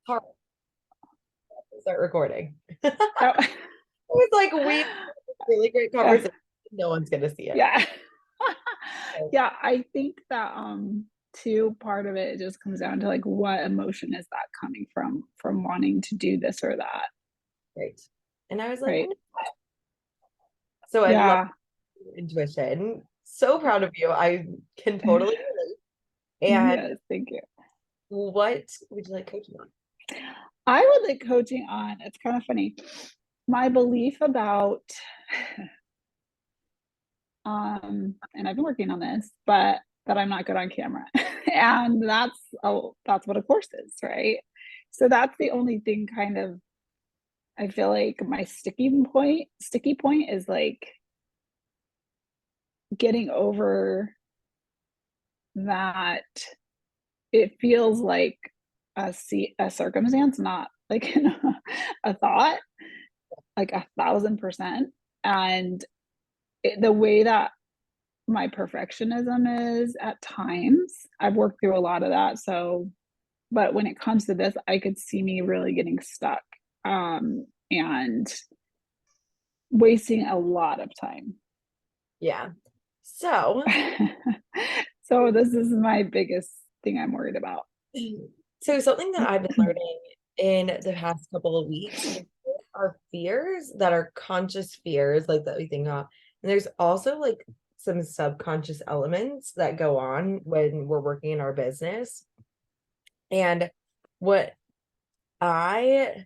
hard to start recording. It Oh, was like we had a really great yeah, conversation. No one's gonna see it. yeah. So, Yeah, I think that, too, part of it just comes down to, like, what emotion is that coming from wanting to do this or that, great. And I was like, right? so I love Yeah. your intuition. So proud of you. I can totally relate. And Yes, thank you. what would you like coaching on? I would like coaching on it's kinda funny, my belief about, and I've been working on this, but that I'm not good on camera. And that's what a course is, right? So that's the only thing kind of I feel like my sticky point is like getting over that it feels like a circumstance, not like a thought, like 1,000%. And the way that my perfectionism is at times, I've worked through a lot of that. So, but when it comes to this, I could see me really getting stuck and wasting a lot of time. Yeah. So, So this is my biggest thing I'm worried about. so something that I've been learning in the past couple of weeks is there are fears that are conscious fears, like that we think of. And there's also like some subconscious elements that go on when we're working in our business. And what I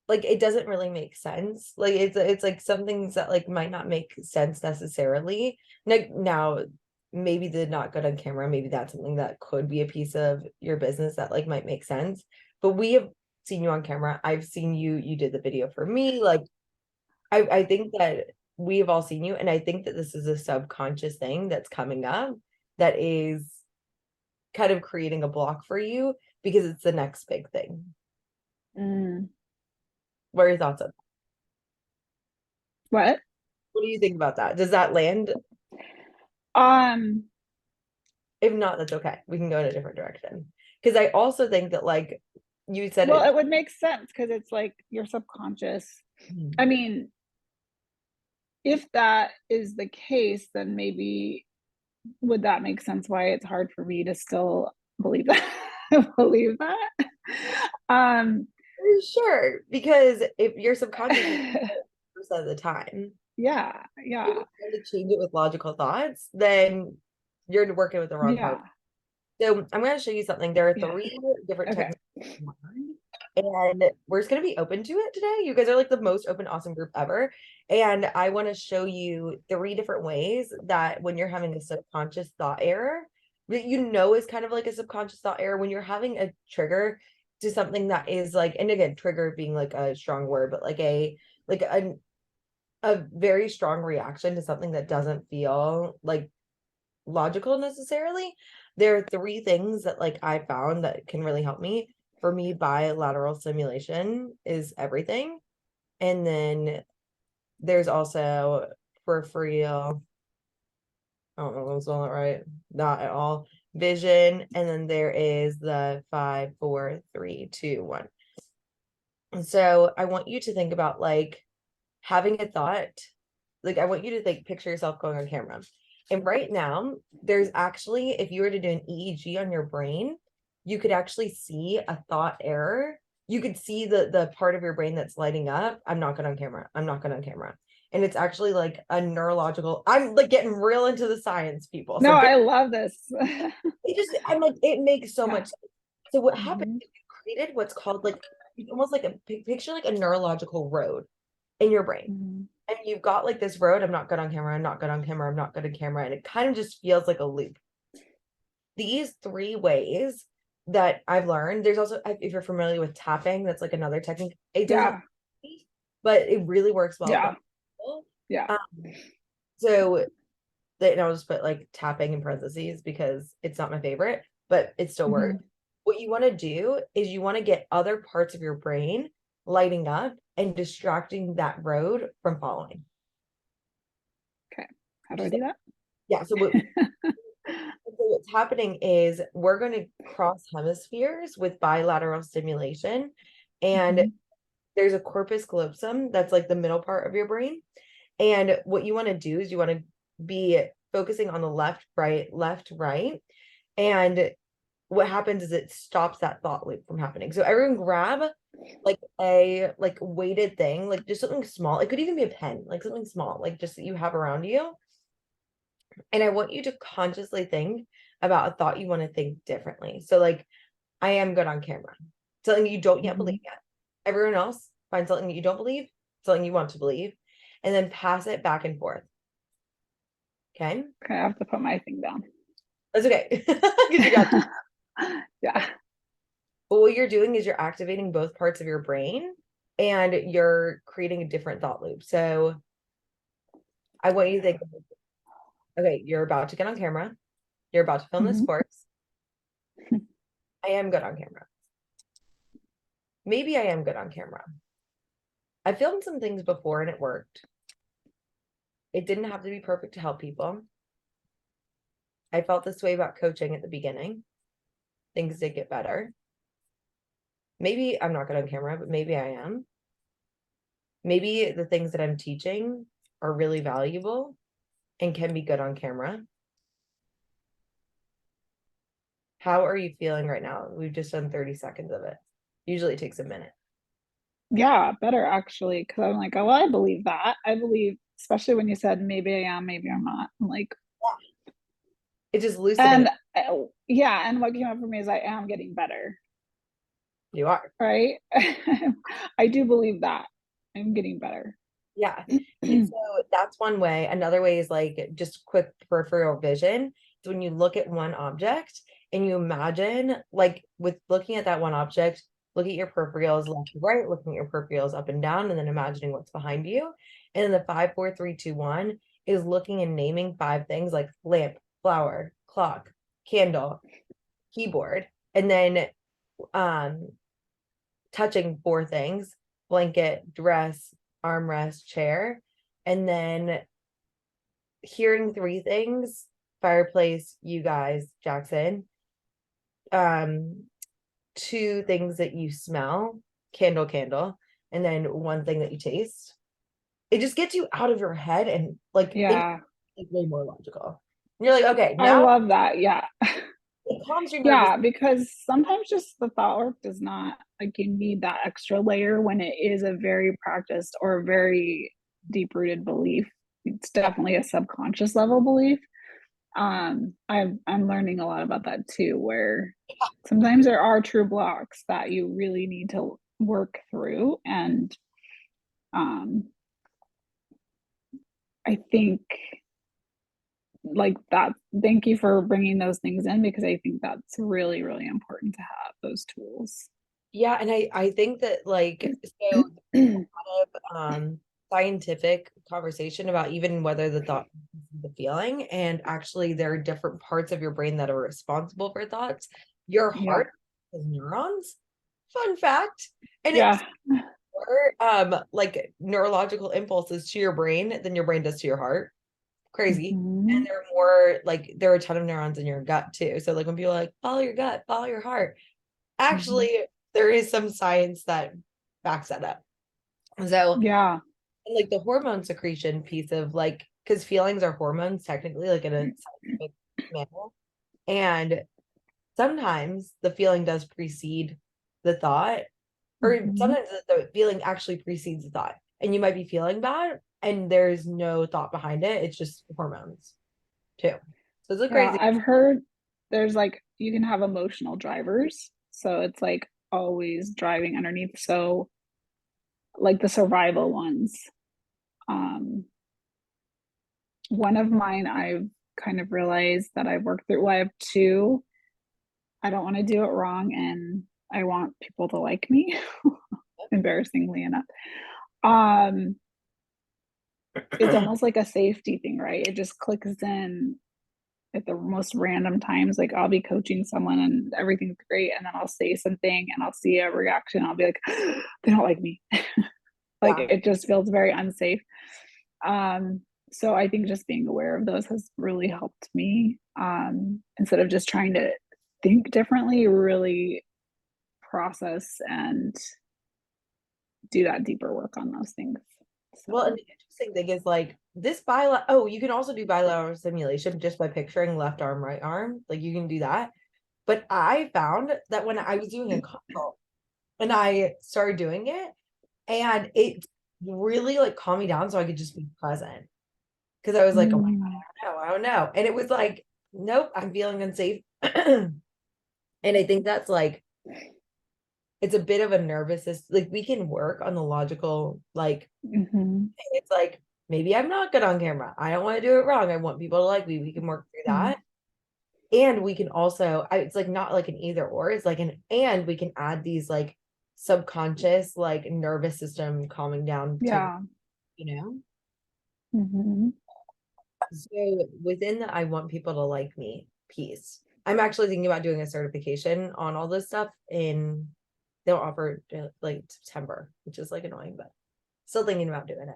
like, it doesn't really make sense. Like it's like some things that like might not make sense necessarily. Like now, maybe the not good on camera, maybe that's something that could be a piece of your business that like might make sense. But we have seen you on camera. I've seen you did the video for me. Like I think that we have all seen you, and I think that this is a subconscious thing that's coming up that is kind of creating a block for you because it's the next big thing. Mm. What are your thoughts on that? What? What do you think about that? Does that land? Um, If not, that's okay. We can go in a different direction. Because I also think that, like you said, well, it. it would make sense because it's like your subconscious. I Mhm. mean, if that is the case, then maybe would that make sense why it's hard for me to still believe that believe that? Um, Sure, because if your subconscious is 100% of the time, yeah, you're yeah, trying to change it with logical thoughts, then you're working with the wrong part. yeah, So I'm going to show you something. There are yeah. three different Okay. techniques, and we're just going to be open to it today. You guys are like the most open, awesome group ever. And I want to show you three different ways that when you're having a subconscious thought error, that you know is kind of like a subconscious thought error when you're having a trigger to something that is like, and again, trigger being like a strong word, but like a very strong reaction to something that doesn't feel like logical necessarily. There are three things that like I found that can really help me. For me, bilateral stimulation is everything. And then there's also peripheral, I don't know if I was on it right, not at all. Vision, and then there is the 5, 4, 3, 2, 1. And so I want you to think about like having a thought. Like I want you to think, picture yourself going on camera. And right now, there's actually, if you were to do an EEG on your brain, you could actually see a thought error. You could see the part of your brain that's lighting up. I'm not good on camera. I'm not good on camera. And it's actually like a neurological, I'm like getting real into the science, people. No, So I love this. it just, I'm like, it makes so Yeah. much sense. So what happened Mhm, is you created what's called like almost like a picture like a neurological road in your brain. mhm. And you've got like this road, I'm not good on camera, I'm not good on camera, I'm not good on camera. And it kind of just feels like a loop. These three ways that I've learned, there's also, if you're familiar with tapping, that's like another technique. It doesn't, Yeah, but it really works well for yeah, people. yeah. Um, so and I'll just put like tapping in parentheses because it's not my favorite, but it still works. Mhm. What you want to do is you want to get other parts of your brain lighting up and distracting that road from following. Okay. How Which do I is do that? yeah. So what? So what's happening is we're going to cross hemispheres with bilateral stimulation. And Mhm. there's a corpus callosum that's like the middle part of your brain. And what you want to do is you want to be focusing on the left, right, left, right. And what happens is it stops that thought loop from happening. So everyone grab like a like weighted thing, like just something small. It could even be a pen, like something small, like just that you have around you. And I want you to consciously think about a thought you want to think differently. So like I am good on camera. Something you don't yet believe Mhm. yet. Everyone else find something that you don't believe, something you want to believe, and then pass it back and forth. Okay. Okay, I have to put my thing down. That's okay. Because you got, Yeah. but what you're doing is you're activating both parts of your brain and you're creating a different thought loop. So I want you to think, okay, you're about to get on camera. You're about to film this Mhm. course. I am good on camera. Maybe I am good on camera. I filmed some things before and it worked. It didn't have to be perfect to help people. I felt this way about coaching at the beginning. Things did get better. Maybe I'm not good on camera, but maybe I am. Maybe the things that I'm teaching are really valuable and can be good on camera. How are you feeling right now? We've just done 30 seconds of it. Usually it takes a minute. Yeah, better actually, because I'm like, oh, well, I believe that. I believe, especially when you said maybe I am, maybe I'm not. I'm like, It's just loosening and it. yeah, and what came up for me is I am getting better, You are. right? I do believe that I'm getting better. Yeah. And so that's one way. Another way is like just quick peripheral vision. So when you look at one object and you imagine, like with looking at that one object, look at your peripherals left to right, looking at your peripherals up and down, and then imagining what's behind you. And then the 5, 4, 3, 2, 1 is looking and naming 5 things like lamp, flower, clock, candle, keyboard, and then um touching 4 things: blanket, dress, armrest, chair, and then hearing 3 things: fireplace, you guys, Jackson, um, 2 things that you smell, candle, candle, and then 1 thing that you taste. It just gets you out of your head and like think Yeah, like way more logical. And you're like, okay, I now love that. Yeah. it calms your nervous. Yeah, because sometimes just the thought work does not like you need that extra layer when it is a very practiced or very deep rooted belief. It's definitely a subconscious level belief. I'm learning a lot about that too, where sometimes there are true blocks that you really need to work through. And um I think like that, thank you for bringing those things in because I think that's really, really important to have those tools. Yeah, and I think that like so of scientific conversation about even whether the thought is the feeling, and actually there are different parts of your brain that are responsible for thoughts. Your Yeah. heart has neurons, fun fact, and it's Yeah. more like neurological impulses to your brain than your brain does to your heart. Crazy. And Mhm. there are more like there are a ton of neurons in your gut too. So like when people are like follow your gut, follow your heart, Mhm. actually there is some science that backs that up. So Yeah. and like the hormone secretion piece of like, because feelings are hormones technically, like in a scientific manner. And sometimes the feeling does precede the thought, or Mhm. sometimes the feeling actually precedes the thought. And you might be feeling bad and there's no thought behind it. It's just hormones too. So it's a Yeah, crazy. I've heard there's like you can have emotional drivers. So it's like always driving underneath. So like the survival ones. Um one of mine I've kind of realized that I've worked through. Well, I have two. I don't want to do it wrong and I want people to like me, embarrassingly enough. Um it's almost like a safety thing, right? It just clicks in at the most random times. Like I'll be coaching someone and everything's great, and then I'll say something and I'll see a reaction. I'll be like, they don't like me. Like Yeah. it just feels very unsafe. Um, So I think just being aware of those has really helped me, instead of just trying to think differently, really process and do that deeper work on those things. Well, and So, the interesting thing is like this bilateral, oh, you can also do bilateral simulation just by picturing left arm, right arm. Like you can do that. But I found that when I was doing a consult and I started doing it, and it really like calmed me down so I could just be present. Because I was like, oh my mm, God, I don't know. And it was like, nope, I'm feeling unsafe. And I think that's like it's a bit of a nervous system. Like we can work on the logical, like mhm, it's like maybe I'm not good on camera. I don't want to do it wrong. I want people to like me. We can work through mm, that. And we can also, it's like not like an either or, it's like an and we can add these like subconscious, like nervous system calming down type, yeah, you know? mhm, So within the I want people to like me piece, I'm actually thinking about doing a certification on all this stuff in they'll offer like September, which is like annoying, but still thinking about doing it.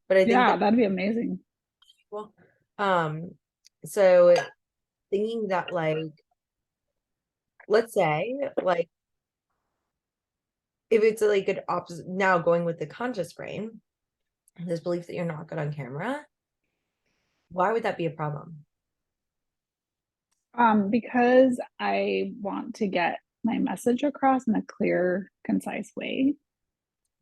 But I think yeah, that that'd be amazing. well, um, so thinking that like let's say like if it's like an opposite now going with the conscious brain, this belief that you're not good on camera, why would that be a problem? Because I want to get my message across in a clear, concise way.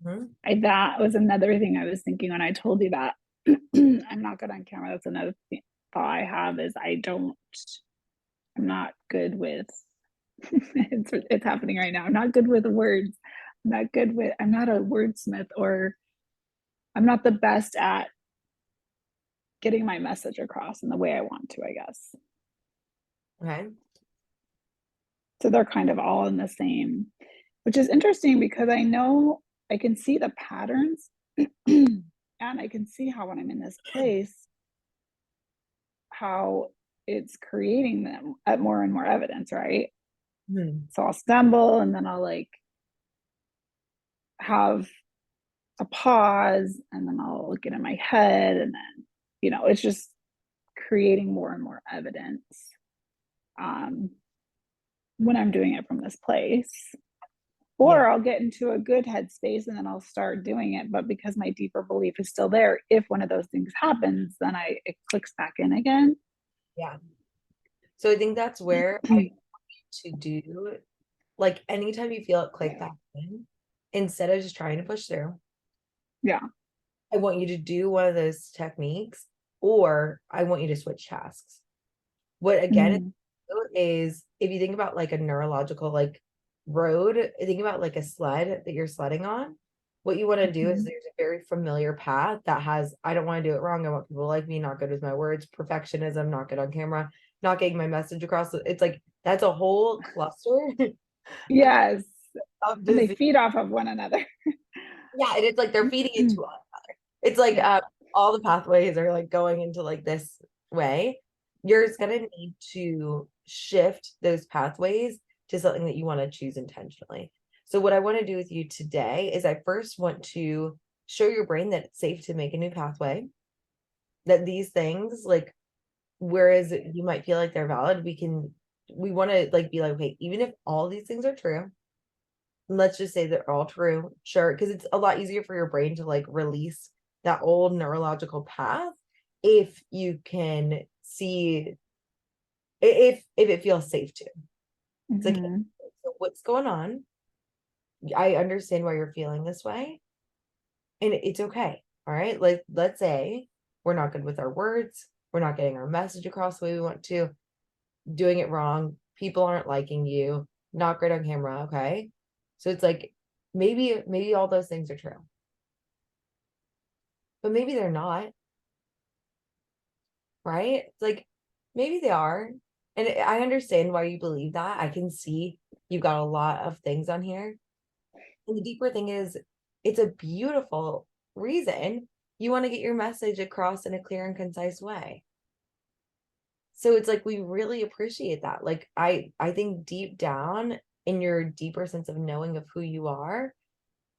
Mhm. That was another thing I was thinking when I told you that I'm not good on camera. That's another thought I have is I'm not good with it's happening right now. I'm not good with words. I'm not a wordsmith, or I'm not the best at getting my message across in the way I want to, I guess. Okay. So they're kind of all in the same, which is interesting because I know I can see the patterns and I can see how when I'm in this place, how it's creating them at more and more evidence, right? Hmm. So I'll stumble and then I'll like have a pause and then I'll get in my head and then, it's just creating more and more evidence um, when I'm doing it from this place. Yeah. Or I'll get into a good headspace and then I'll start doing it. But because my deeper belief is still there, if one of those things happens, then it clicks back in again. Yeah. So I think that's where I to do like anytime you feel it click back in, instead of just trying to push through, Yeah. I want you to do one of those techniques, or I want you to switch tasks. What again Mm, is if you think about like a neurological like road, think about like a sled that you're sledding on. What you want to do is mhm. there's a very familiar path that has, I don't want to do it wrong. I want people to like me, not good with my words, perfectionism, not good on camera, not getting my message across. It's like that's a whole cluster Yes. of And they disease. feed off of one another. Yeah, and it's like they're feeding into us. It's like Yeah. all the pathways are like going into like this way. You're just gonna need to shift those pathways to something that you want to choose intentionally. So what I want to do with you today is I first want to show your brain that it's safe to make a new pathway, that these things like whereas you might feel like they're valid, we want to like be like, okay, even if all these things are true, let's just say they're all true. Sure, because it's a lot easier for your brain to like release that old neurological path if you can see if it feels safe to. It's like Hmm. so what's going on? I understand why you're feeling this way, and it's okay. All right. Like let's say we're not good with our words, we're not getting our message across the way we want to, doing it wrong, people aren't liking you, not great on camera, okay? So it's like maybe all those things are true. But maybe they're not, right? It's like maybe they are. And I understand why you believe that. I can see you've got a lot of things on here. And the deeper thing is, it's a beautiful reason you want to get your message across in a clear and concise way. So it's like we really appreciate that. Like I think deep down in your deeper sense of knowing of who you are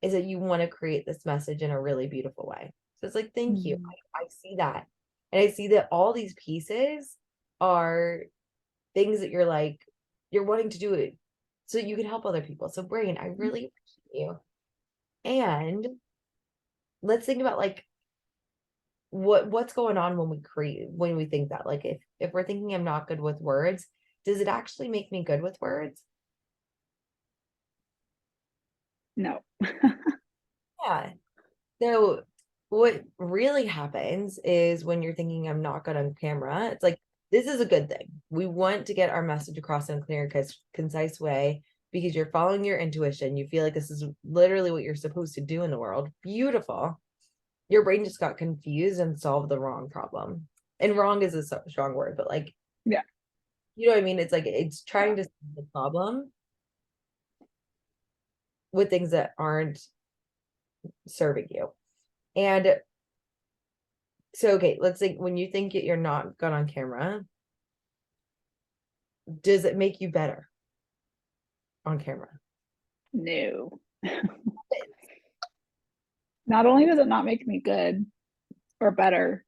is that you want to create this message in a really beautiful way. So it's like, thank you. Hmm. I see that. And I see that all these pieces are things that you're like, you're wanting to do it so you can help other people. So brain, I really appreciate you. And let's think about like what's going on when we create, when we think that, like, if we're thinking I'm not good with words, does it actually make me good with words? No. Yeah. So what really happens is when you're thinking I'm not good on camera, it's like this is a good thing. We want to get our message across in a clear and concise way because you're following your intuition. You feel like this is literally what you're supposed to do in the world. Beautiful. Your brain just got confused and solved the wrong problem. And wrong is a strong word, but like, Yeah. you know what I mean? It's like it's trying to solve the problem with things that aren't serving you. And so, okay, let's think when you think you're not good on camera, does it make you better on camera? No. Not only does it not make me good or better,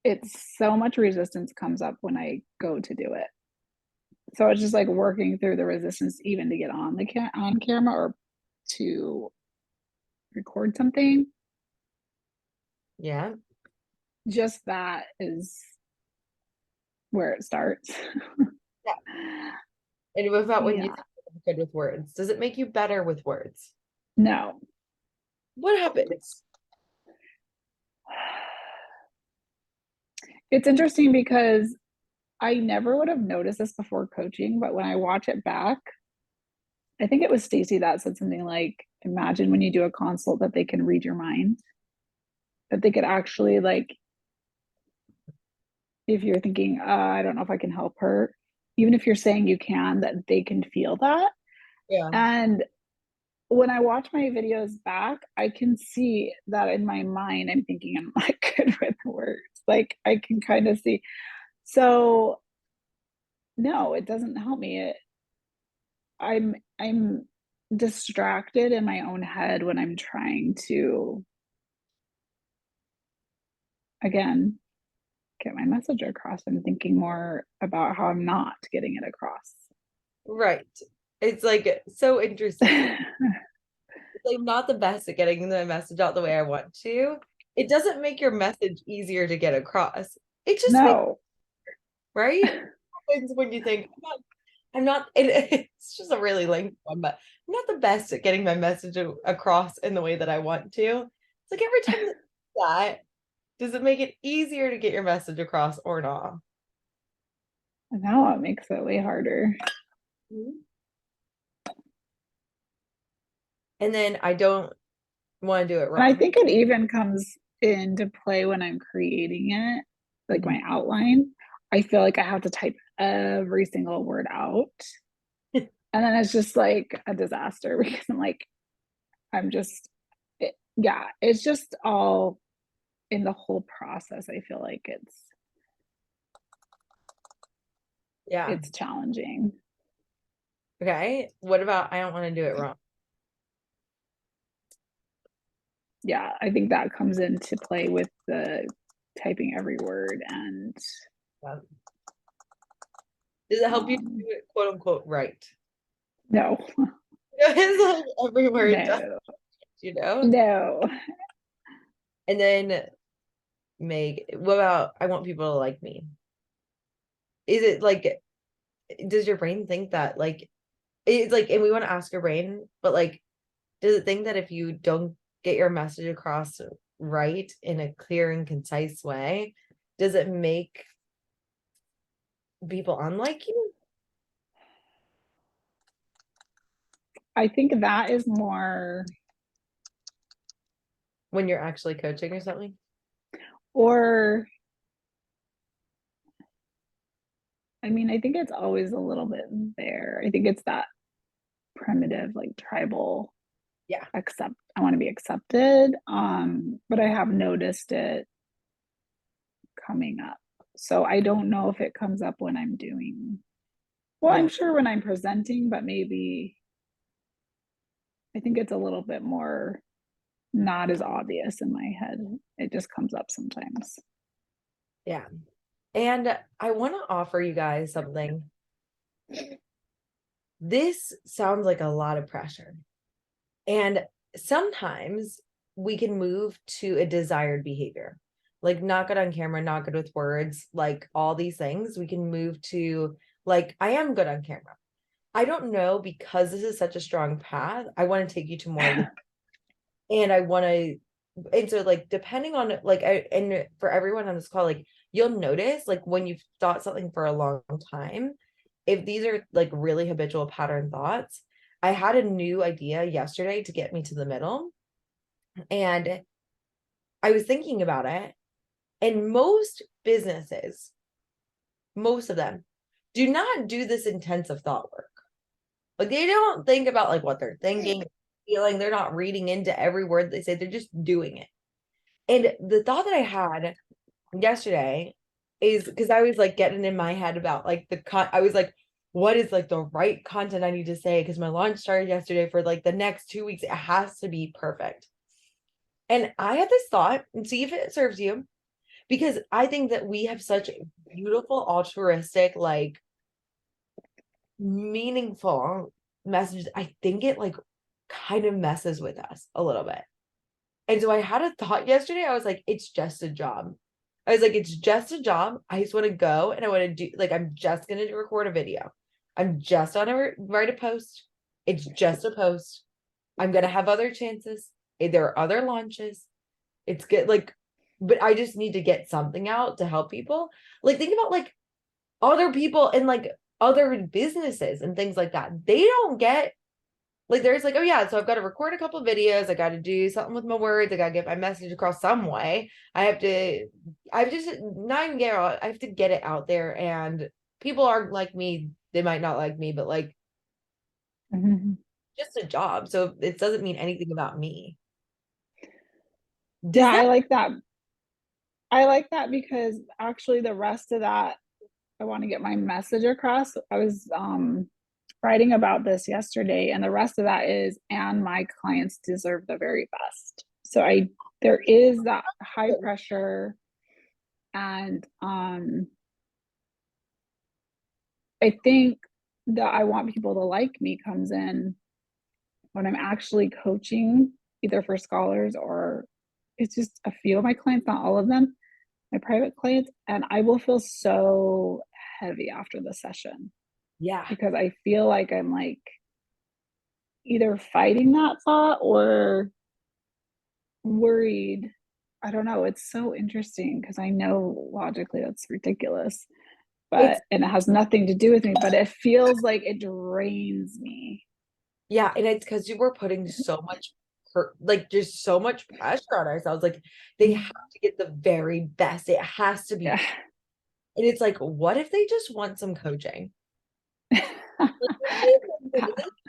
it's so much resistance comes up when I go to do it. So it's just like working through the resistance even to get on the on camera or to record something. Yeah. Just that is where it starts. Yeah. And what about when you Yeah. think you're good with words? Does it make you better with words? No. What happens? It's interesting because I never would have noticed this before coaching, but when I watch it back, I think it was Stacy that said something like, imagine when you do a consult that they can read your mind, that they could actually like, if you're thinking, I don't know if I can help her, even if you're saying you can, that they can feel that. Yeah. And when I watch my videos back, I can see that in my mind, I'm thinking I'm not good with words. Like I can kind of see. So no, it doesn't help me. I'm distracted in my own head when I'm trying to, again, get my message across. I'm thinking more about how I'm not getting it across. Right. It's like so interesting. I'm not the best at getting the message out the way I want to. It doesn't make your message easier to get across. It just makes, No. right? Happens when you think it's just a really lengthy one, but I'm not the best at getting my message across in the way that I want to. It's like every time that does it make it easier to get your message across or not? Now it makes it way harder. Mhm. And then I don't want to do it And I wrong. think it even comes into play when I'm creating it, like Mhm. my outline. I feel like I have to type every single word out. And then it's just like a disaster because I'm like, I'm just, yeah, it's just all in the whole process. I feel like Yeah. it's challenging. Okay. What about I don't want to do it wrong? Yeah, I think that comes into play with the typing every word and Yeah. Does it help you do um, it quote unquote right? no, It's like every word does, no, you know? no. And then Meg, what about I want people to like me? Is it like, does your brain think that like it's like, and we want to ask your brain, but like, does it think that if you don't get your message across right in a clear and concise way, does it make people unlike you? I think that is more, When you're actually coaching or something? or I mean, I think it's always a little bit there. I think it's that primitive, like tribal Yeah. accept. I want to be accepted. But I have noticed it coming up. So I don't know if it comes up when I'm doing, well, Yeah. I'm sure when I'm presenting, but maybe I think it's a little bit more not as obvious in my head. It just comes up sometimes. Yeah. And I want to offer you guys something. This sounds like a lot of pressure. And sometimes we can move to a desired behavior, like not good on camera, not good with words, like all these things. We can move to like, I am good on camera. I don't know, because this is such a strong path. I want to take you to more, and I want to, and so like depending on like and for everyone on this call, like you'll notice like when you've thought something for a long time, if these are like really habitual pattern thoughts. I had a new idea yesterday to get me to the middle, and I was thinking about it, and most of them do not do this intensive thought work. Like they don't think about like what they're thinking, feeling. They're not reading into every word they say. They're just doing it. And the thought that I had yesterday is because I was like getting in my head about like I was like, what is like the right content I need to say? Because my launch started yesterday for like the next 2 weeks. It has to be perfect. And I had this thought, and see if it serves you, because I think that we have such beautiful, altruistic, like meaningful messages. I think it like kind of messes with us a little bit. And so I had a thought yesterday. I was like, it's just a job. I was like, it's just a job. I just want to go and I want to do, like, I'm just going to record a video. I'm just on a write a post. It's just a post. I'm going to have other chances. There are other launches. It's good. Like, but I just need to get something out to help people. Like, think about like other people and like other businesses and things like that. They don't get like there's like, oh yeah, so I've got to record a couple of videos, I got to do something with my words, I got to get my message across some way. I've just not even get I have to get it out there, and people aren't like me, they might not like me, but like Mhm. just a job, so it doesn't mean anything about me. Yeah, Does that? I like that. I like that because actually the rest of that, I want to get my message across. I was writing about this yesterday, and the rest of that is, and my clients deserve the very best. So there is that high pressure, and I think that I want people to like me comes in when I'm actually coaching, either for scholars or it's just a few of my clients, not all of them, my private clients, and I will feel so heavy after the session Yeah, because I feel like I'm like either fighting that thought or worried. I don't know. It's so interesting because I know logically that's ridiculous, it's and it has nothing to do with me, but it feels like it drains me. yeah, and it's because you were putting so much like just so much pressure on ourselves. Like they have to get the very best. It has to be, Yeah. and it's like, what if they just want some coaching? Yeah. They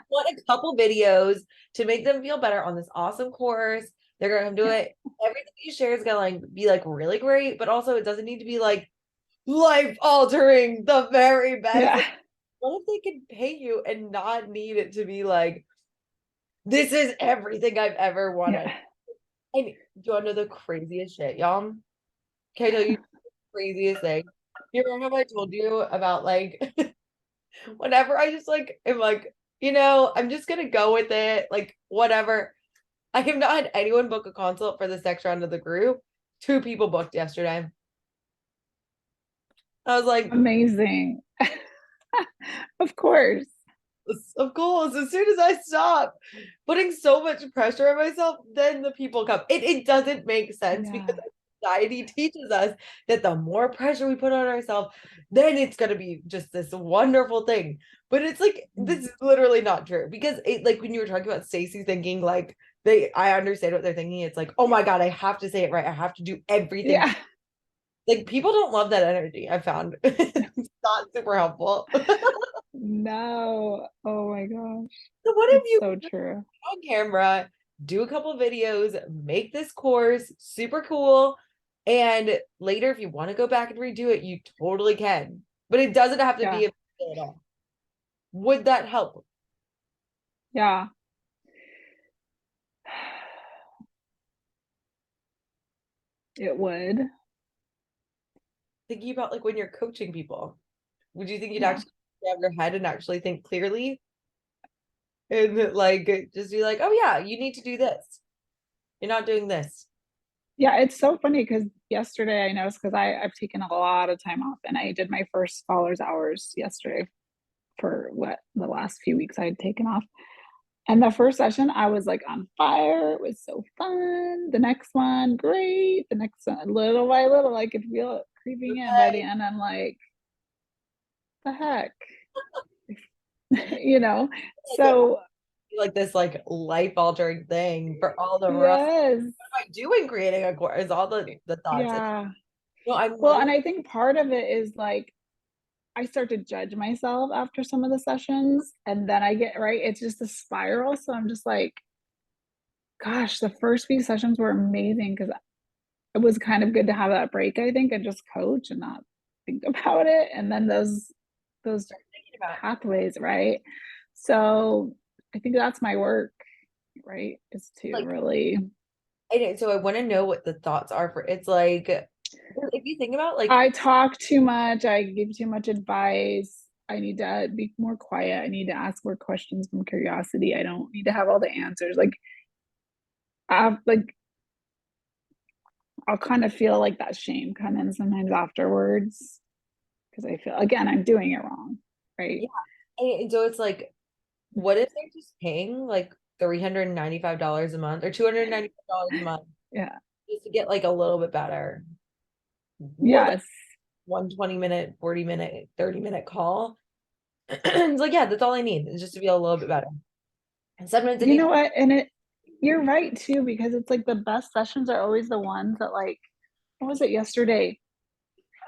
want a couple videos to make them feel better on this awesome course. They're gonna come do Yeah. it. Everything you share is gonna like be like really great, but also it doesn't need to be like life altering, the very best. Yeah. Like, what if they could pay you and not need it to be like, this is everything I've ever Yeah. wanted? And do you want to know the craziest shit, y'all? Can I tell you the craziest thing? You remember how I told you about like whenever I just like am like, I'm just gonna go with it, like whatever. I have not had anyone book a consult for this next round of the group. Two people booked yesterday. I was like, Amazing. Of course. of course, as soon as I stop putting so much pressure on myself, then the people come. It doesn't make sense because Yeah. society teaches us that the more pressure we put on ourselves, then it's gonna be just this wonderful thing. But it's like this is literally not true, because it like when you were talking about Stacy thinking like I understand what they're thinking. It's like, oh my God, I have to say it right. I have to do everything. Yeah. Like people don't love that energy, I found. It's not super helpful. No. Oh my gosh. So what if It's you so true. on camera, do a couple of videos, make this course super cool, and later if you want to go back and redo it, you totally can. But it doesn't have to be Yeah. a at all. Would that help? Yeah. It would. Thinking about like when you're coaching people, would you think you'd Yeah. actually have your head and actually think clearly and like just be like, oh yeah, you need to do this. You're not doing this. Yeah, it's so funny because yesterday I noticed because I've taken a lot of time off and I did my first scholars hours yesterday for what the last few weeks I had taken off. And the first session, I was like on fire. It was so fun. The next one, great. The next one, little by little, I could feel it creeping in. By the Okay. end, I'm like, the heck, you know? Like, So, like this like life altering thing for all the rest. yes, What am I doing creating a course? All the thoughts. And, yeah. no, I'm Well, literally and I think part of it is like, I start to judge myself after some of the sessions, and then I get right. It's just a spiral. So I'm just like, gosh, the first few sessions were amazing because it was kind of good to have that break, I think, and just coach and not think about it. And then those thinking about. pathways, right? So I think that's my work, right? Is to Like, really so I want to know what the thoughts are for it's like if you think about like I talk too much, I give too much advice. I need to be more quiet. I need to ask more questions from curiosity. I don't need to have all the answers. Like like I'll kind of feel like that shame come in sometimes afterwards because I feel again I'm doing it wrong, right? yeah, and so it's like what if they're just paying like $395 a month or $295 a month Yeah. just to get like a little bit better? What like Yes. 1 20 minute, 40 minute, 30 minute call? It's like, yeah, that's all I need is just to be a little bit better. And sometimes it You needs know what? And you're right too, because it's like the best sessions are always the ones that like, what was it yesterday?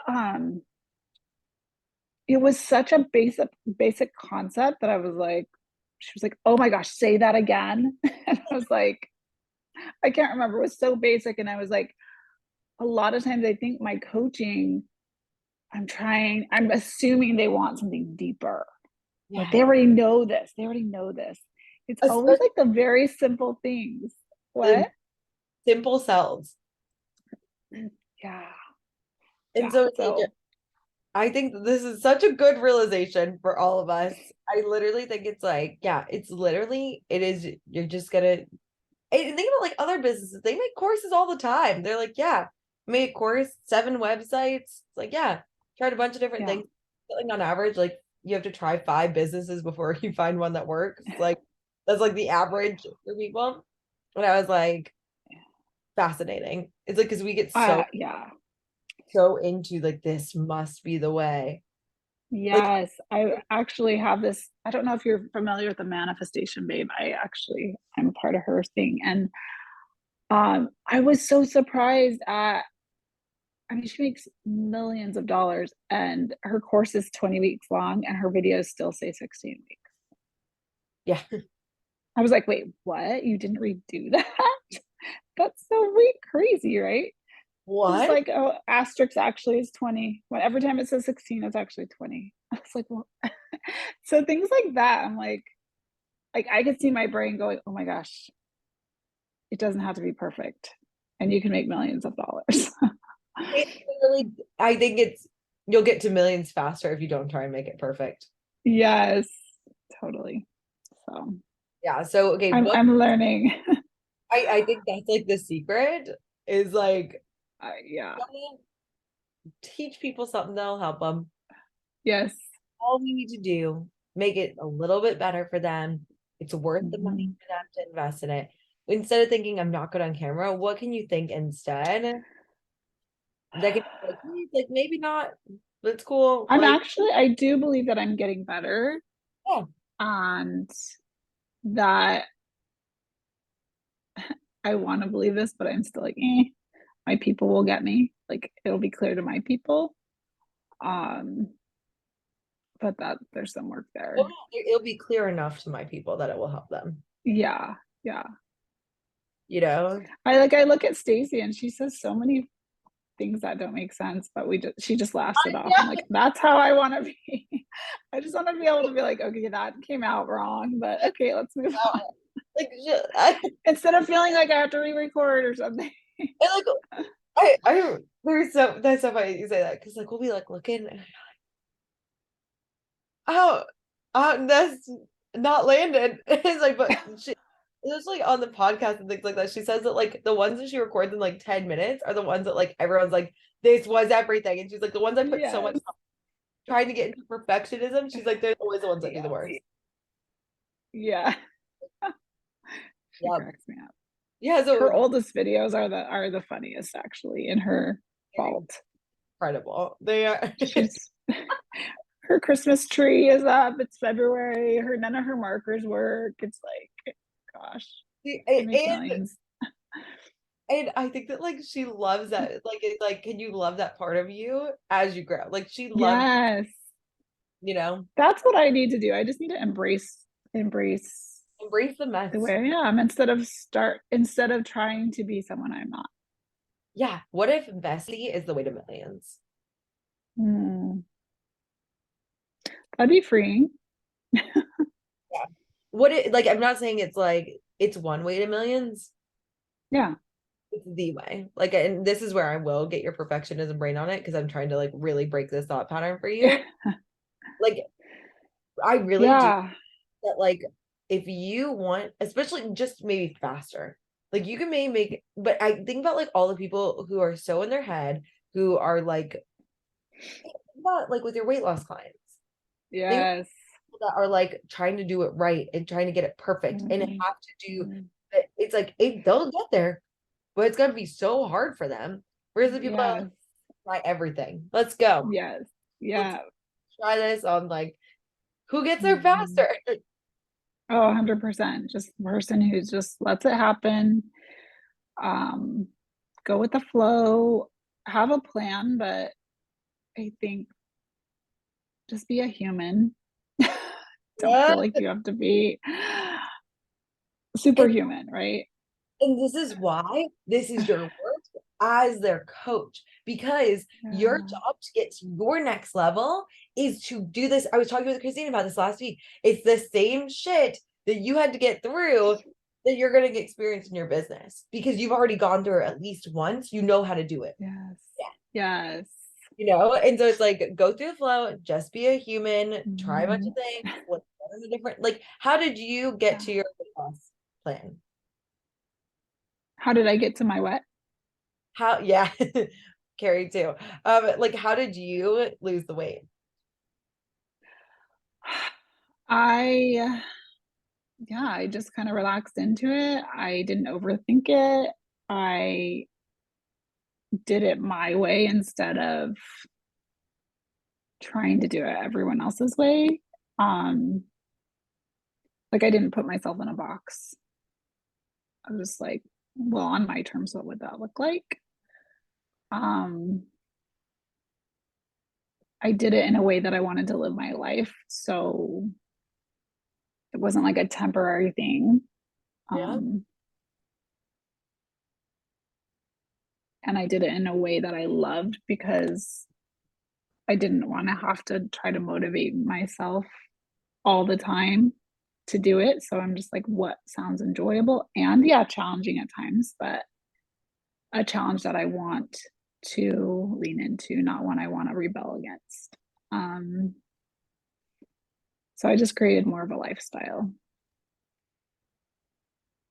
Um, it was such a basic concept that I was like, she was like, oh my gosh, say that again. And I was like, I can't remember. It was so basic. And I was like, a lot of times I think my coaching, I'm assuming they want something deeper. Like yeah, they already know this. They already know this. It's always especially like the very simple things. the What? simple selves. Yeah. And Yeah. so it's like So I think this is such a good realization for all of us. I literally think it's like, yeah, it's literally, it is, you're just gonna, and think about like other businesses, they make courses all the time. They're like, yeah, made a course, 7 websites. It's like, yeah, tried a bunch of different yeah. things. Like on average, like you have to try 5 businesses before you find one that works. Like that's like the average for people. And I was like, fascinating. It's like, because we get Yeah. so into like, this must be the way. Like, Yes. I actually have this. I don't know if you're familiar with the Manifestation Babe. I'm a part of her thing. And I was so surprised at I mean, she makes millions of dollars and her course is 20 weeks long and her videos still say 16 weeks. yeah, I was like, wait, what? You didn't redo that? That's so crazy, right? Just what? like, oh, asterisk actually is 20. When every time it says 16, it's actually 20. I was like, well, so things like that, I'm like I could see my brain going, oh my gosh, it doesn't have to be perfect. And you can make millions of dollars. It really, I think it's you'll get to millions faster if you don't try and make it perfect. Yes, totally. So Yeah. So okay, what I'm learning. I think that's like the secret is like Yeah. teach people something that'll help them. Yes. All we need to do, make it a little bit better for them. It's worth the money Mhm. for them to invest in it. Instead of thinking I'm not good on camera, what can you think instead? That can be like, like maybe not. That's cool. Like, I do believe that I'm getting better yeah, and that I want to believe this, but I'm still like, my people will get me. Like it'll be clear to my people. Um, but that there's some work well, there. it'll be clear enough to my people that it will help them. Yeah. Yeah. You know? I look at Stacy and she says so many things that don't make sense, but she just laughs it off. I'm Yeah. like, that's how I want to be. I just want to be able to be like, okay, that came out wrong, but okay, let's move on. Like, I, Instead of feeling like I have to re-record or something. like that's so funny you say that because like we'll be like looking and oh, that's not landed. It's like, but she, it's like on the podcast and things like that. She says that like the ones that she records in like 10 minutes are the ones that like everyone's like, this was everything. And she's like, the ones I put so much Yes. time trying to get into perfectionism, she's like, they're always the ones that do the Yeah. worst. Yeah. She Yeah. cracks me up. Yeah. Her So oldest videos are the funniest actually in her they're vault. incredible. They are. She's her Christmas tree is up. It's February. Her none of her markers work. It's like, gosh, she makes and millions. and I think that like she loves that. Like it's like, can you love that part of you as you grow? Like she loves, Yes. you know, That's what I need to do. I just need to embrace embrace the the mess. way I am instead of trying to be someone I'm not. Yeah. What if messy is the way to millions? Hmm. That'd be freeing. Yeah. What it like, I'm not saying it's like it's one way to millions. Yeah. It's the way. Like, and this is where I will get your perfectionism brain on it because I'm trying to like really break this thought pattern for you. Like, I really do Yeah. that. Like, if you want, especially just maybe faster, like you can maybe make, but I think about like all the people who are so in their head who are like, think about like with your weight loss clients. Think about Yes. people that are like trying to do it right and trying to get it perfect and have Mhm. to do it's like they'll get there, but it's gonna be so hard for them. Whereas the people that are like, Yes. try everything. Let's go. Yes. Let's Yeah. try this on like who gets there Mhm. faster. Oh, 100%. Just a person who just lets it happen. Um, go with the flow, have a plan, but I think just be a human. Don't Yeah. feel like you have to be And, superhuman, right? and this is why this is your work as their coach because your Yeah. job to get to your next level is to do this. I was talking with Christine about this last week. It's the same shit that you had to get through that you're going to experience in your business because you've already gone through it at least once. You know how to do it. Yes. Yeah. Yes. You know, and so it's like go through the flow, just be a human, try a bunch of Mhm. things, look at the different like how did you get Yeah. to your weight loss plan? How did I get to my what? How yeah, Carrie too. Like how did you lose the weight? I yeah, I just kind of relaxed into it. I didn't overthink it. I did it my way instead of trying to do it everyone else's way. Um, like I didn't put myself in a box. I was just like, well, on my terms, what would that look like? Um, I did it in a way that I wanted to live my life. So it wasn't like a temporary thing. Yeah. Um, and I did it in a way that I loved because I didn't want to have to try to motivate myself all the time to do it. So I'm just like, what sounds enjoyable? And yeah, challenging at times, but a challenge that I want to lean into, not one I want to rebel against. Um, so I just created more of a lifestyle.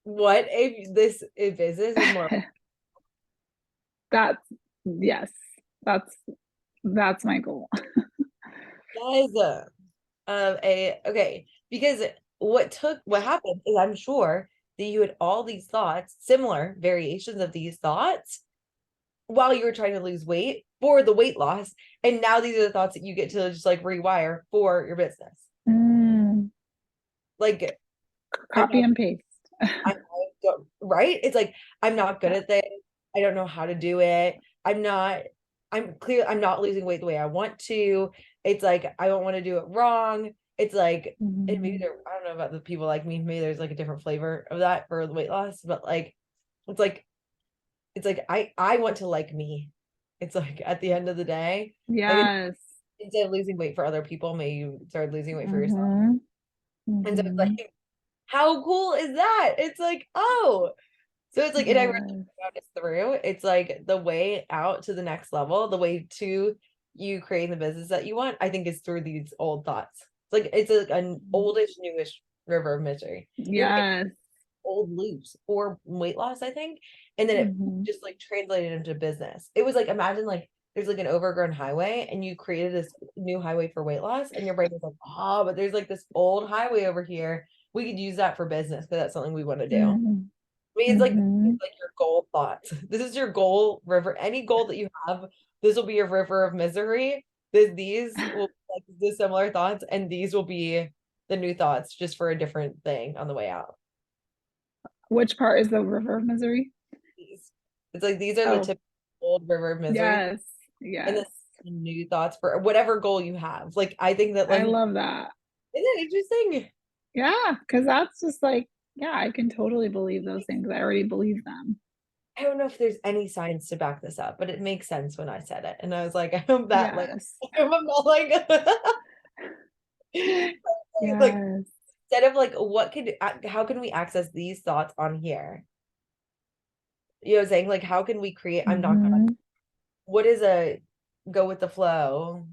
What if this if business is more That's yes, that's that's my goal. guys a okay because what happened is I'm sure that you had all these thoughts, similar variations of these thoughts while you were trying to lose weight for the weight loss. And now these are the thoughts that you get to just like rewire for your business. Mm, Like, I'm copy not, and paste. I don't, right? It's like, I'm not good Yeah. at this. I don't know how to do it. I'm not losing weight the way I want to. It's like, I don't want to do it wrong. It's like, and maybe Mhm. there, I don't know about the people like me. Maybe there's like a different flavor of that for the weight loss, but like, it's like, I want to like me. It's like at the end of the day, like Yes. instead of losing weight for other people, maybe you start losing weight for yourself. Mhm. And so it's Mhm. like, how cool is that? It's like, oh, So it's like, and I really Yes. found it through. It's like the way out to the next level, the way to you creating the business that you want, I think is through these old thoughts. It's like it's like an oldish, newish river of misery. You have Yes. old loops for weight loss, I think. And then it Mhm. just like translated into business. It was like imagine like there's like an overgrown highway and you created this new highway for weight loss, and your brain is like, oh, but there's like this old highway over here. We could use that for business because that's something we want to do. I Mhm. mean, Mhm. it's like your goal thoughts. This is your goal river. Any goal that you have, this will be your river of misery. These will be like the similar thoughts, and these will be the new thoughts just for a different thing on the way out. Which part is the river of misery? These. It's like these are the Oh, typical old river of misery, yes. and then Yes. the new thoughts for whatever goal you have. Like I think that I like love that. isn't it interesting? Yeah, because that's just like, yeah, I can totally believe those things. I already believe them. I don't know if there's any science to back this up, but it makes sense when I said it. And I was like, I hope that like Yes. I'm not like like Yes. instead of like what could how can we access these thoughts on here? You know what I'm saying? Like how can we create I'm not gonna Mhm. what is a go with the flow,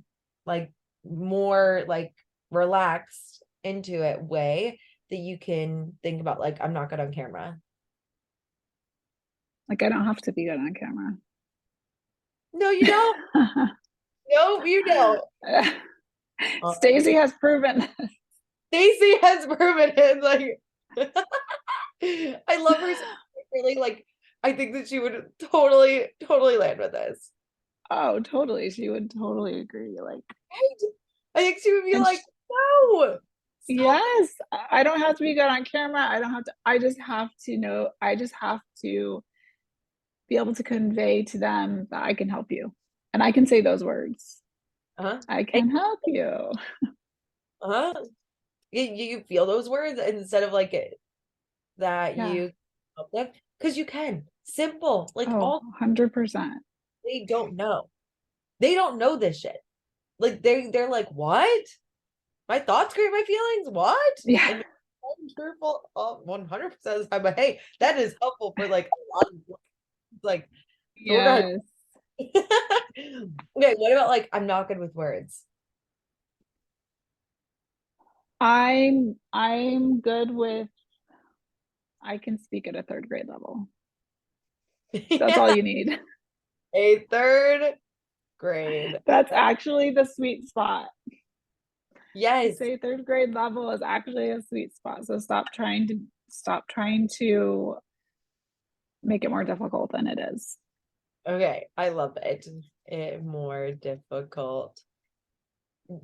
like more like relaxed into it way that you can think about like I'm not good on camera. Like, I don't have to be good on camera. No, you don't. No, you don't. Stacey has proven. Stacey has proven it. Like I love her so really like I think that she would totally land with this. Oh, totally. She would totally agree. Like, Right? I think she would be and like, no, stop. yes, I don't have to be good on camera. I don't have to, I just have to know, I just have to be able to convey to them that I can help you. And I can say those words. Uh-huh. I And, can help you. uh-huh. You feel those words instead of like it, that Yeah. you help them because you can. Simple. Like Oh, all 100%. they don't know. They don't know this shit. Like they're like, what? My thoughts create my feelings? What? Yeah. And I'm truthful 100% of the time, but hey, that is helpful for like a lot of like sort of Yes. okay, what about like I'm not good with words? I'm good with I can speak at a third grade level. That's all Yeah, you need. a third grade. That's actually the sweet spot. To Yes. say third grade level is actually a sweet spot. So stop trying to make it more difficult than it is. Okay, I love it. More difficult.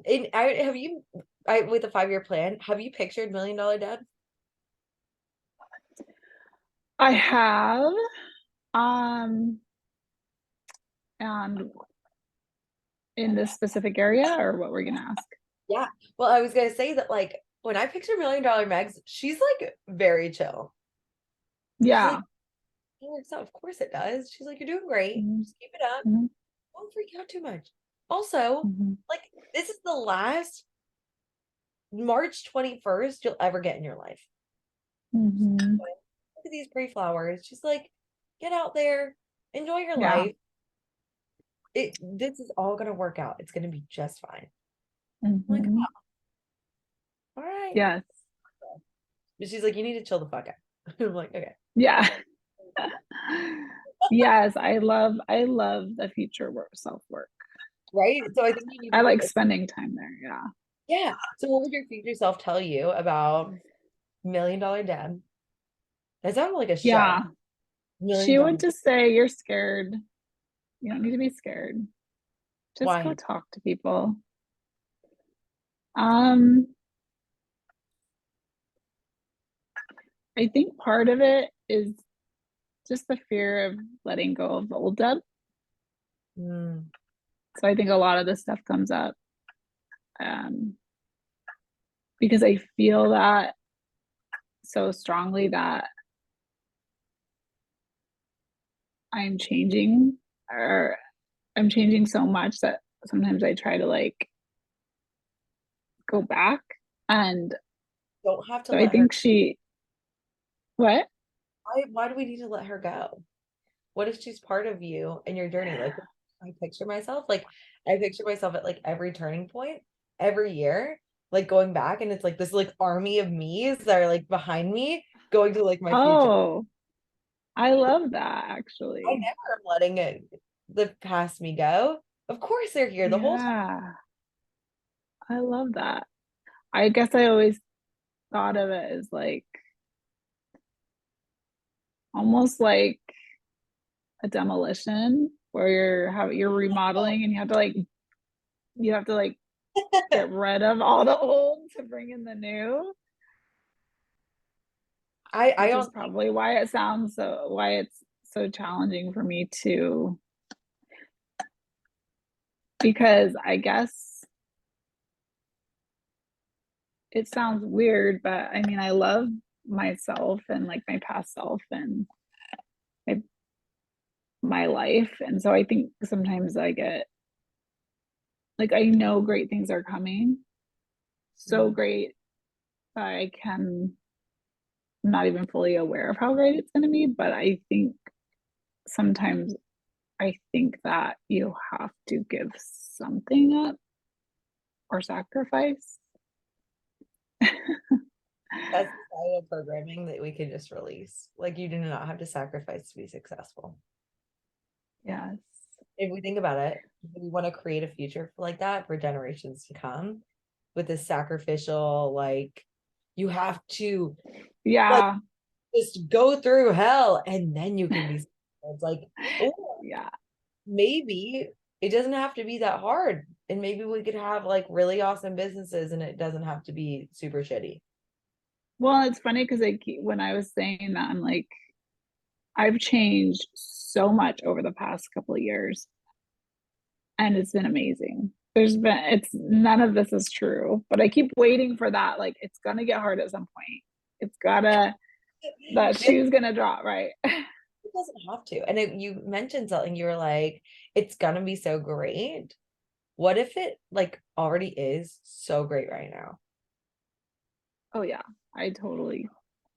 And I have you I with a 5-year plan, have you pictured Million Dollar Dad? I have um and in this specific area or what we're gonna ask. Yeah. Well, I was gonna say that like when I picture Million Dollar Megs, she's like very chill. She's like, Yeah. it works out. Of course it does. She's like, you're doing great. Mhm, Just keep it up. mhm, Don't freak out too much. Also, mhm, like this is the last March 21st you'll ever get in your life. mhm. Look at these pretty flowers. Just like get out there, enjoy your Yeah. life. This is all gonna work out. It's gonna be just fine. I'm like, Mhm. all right. Yes. But she's like, you need to chill the fuck out. I'm like, okay. Yeah. Yes, I love the future work self-work. Right. So I think you need I to like spending time there, yeah. yeah. So what would your future self tell you about Million Dollar Dad? That sounded like a show. Yeah, Million she would Dollar. just say, "You're scared. You don't need to be scared. Just go Why? talk to people." Um, I think part of it is just the fear of letting go of the old Deb. Mm, So I think a lot of this stuff comes up, um, because I feel that so strongly that I'm changing or I'm changing so much that sometimes I try to like go back. And don't have to so I let her. think she, what? why do we need to let her go? What if she's part of you and your journey? Like I picture myself at like every turning point, every year, like going back, and it's like this like army of me's that are like behind me going to like my future. Oh, I love that I actually. never am letting the past me go. Of course they're here the whole time. Yeah, I love that. I guess I always thought of it as like almost like a demolition where you're remodeling and you have to like get rid of all the old to bring in the new, I which is honestly, probably why it's so challenging for me to, because I guess it sounds weird, but I mean I love myself and like my past self and my, my life. And so I think sometimes I get like I know great things are coming, so great that I can, I'm not even fully aware of how great it's going to be, but I think sometimes I think that you have to give something up or sacrifice. that's societal programming that we can just release. Like you do not have to sacrifice to be successful. Yes. If we think about it, we want to create a future like that for generations to come with this sacrificial, like you have to like Yeah. just go through hell and then you can be successful. It's like, oh, Yeah. maybe it doesn't have to be that hard. And maybe we could have like really awesome businesses and it doesn't have to be super shitty. Well, it's funny because when I was saying that, I'm like, I've changed so much over the past couple of years, and it's been amazing. It's none of this is true, but I keep waiting for that. Like, it's gonna get hard at some point. It's gotta, that It shoe's gonna drop, right? doesn't have to. And you mentioned something, you were like, it's gonna be so great. What if it like already is so great right now? Oh, yeah, I totally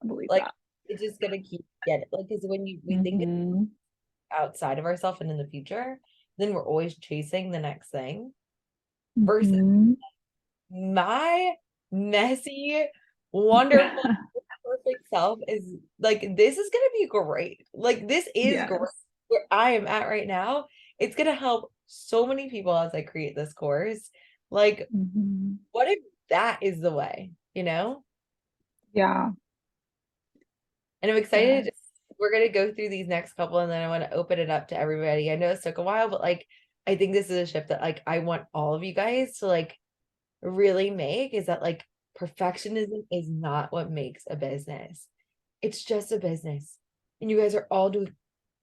believe Like that. it's just gonna keep getting like because when we think it's Hmm. outside of ourselves and in the future, then we're always chasing the next thing versus Hmm. my messy, wonderful, perfect self is like this is gonna be great. Like this is great Yes. where I am at right now. It's gonna help so many people as I create this course. Like, Hmm. what if that is the way, you know? Yeah. And I'm Yes. excited. We're gonna go through these next couple and then I want to open it up to everybody. I know this took a while, but like I think this is a shift that like I want all of you guys to like really make is that like perfectionism is not what makes a business. It's just a business. And you guys are all doing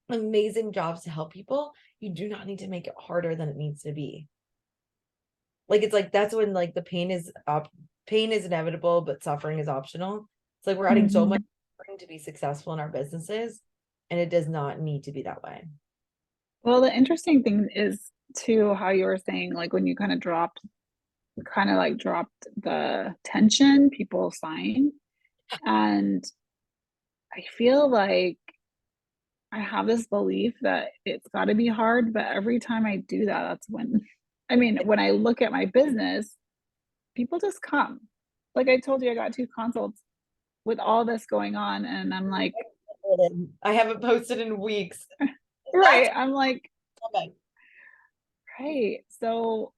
amazing jobs to help people. You do not need to make it harder than it needs to be. Like it's like that's when like the pain is inevitable, but suffering is optional. It's like we're adding so Hmm. much suffering to be successful in our businesses, and it does not need to be that way. Well, the interesting thing is too how you were saying, like when you kind of like dropped the tension, people sign. And I feel like I have this belief that it's got to be hard, but every time I do that, that's when, I mean, when I look at my business, people just come. Like I told you, I got two consults with all this going on, and I'm like, I haven't posted in weeks. That's right. I'm like, coming. right. So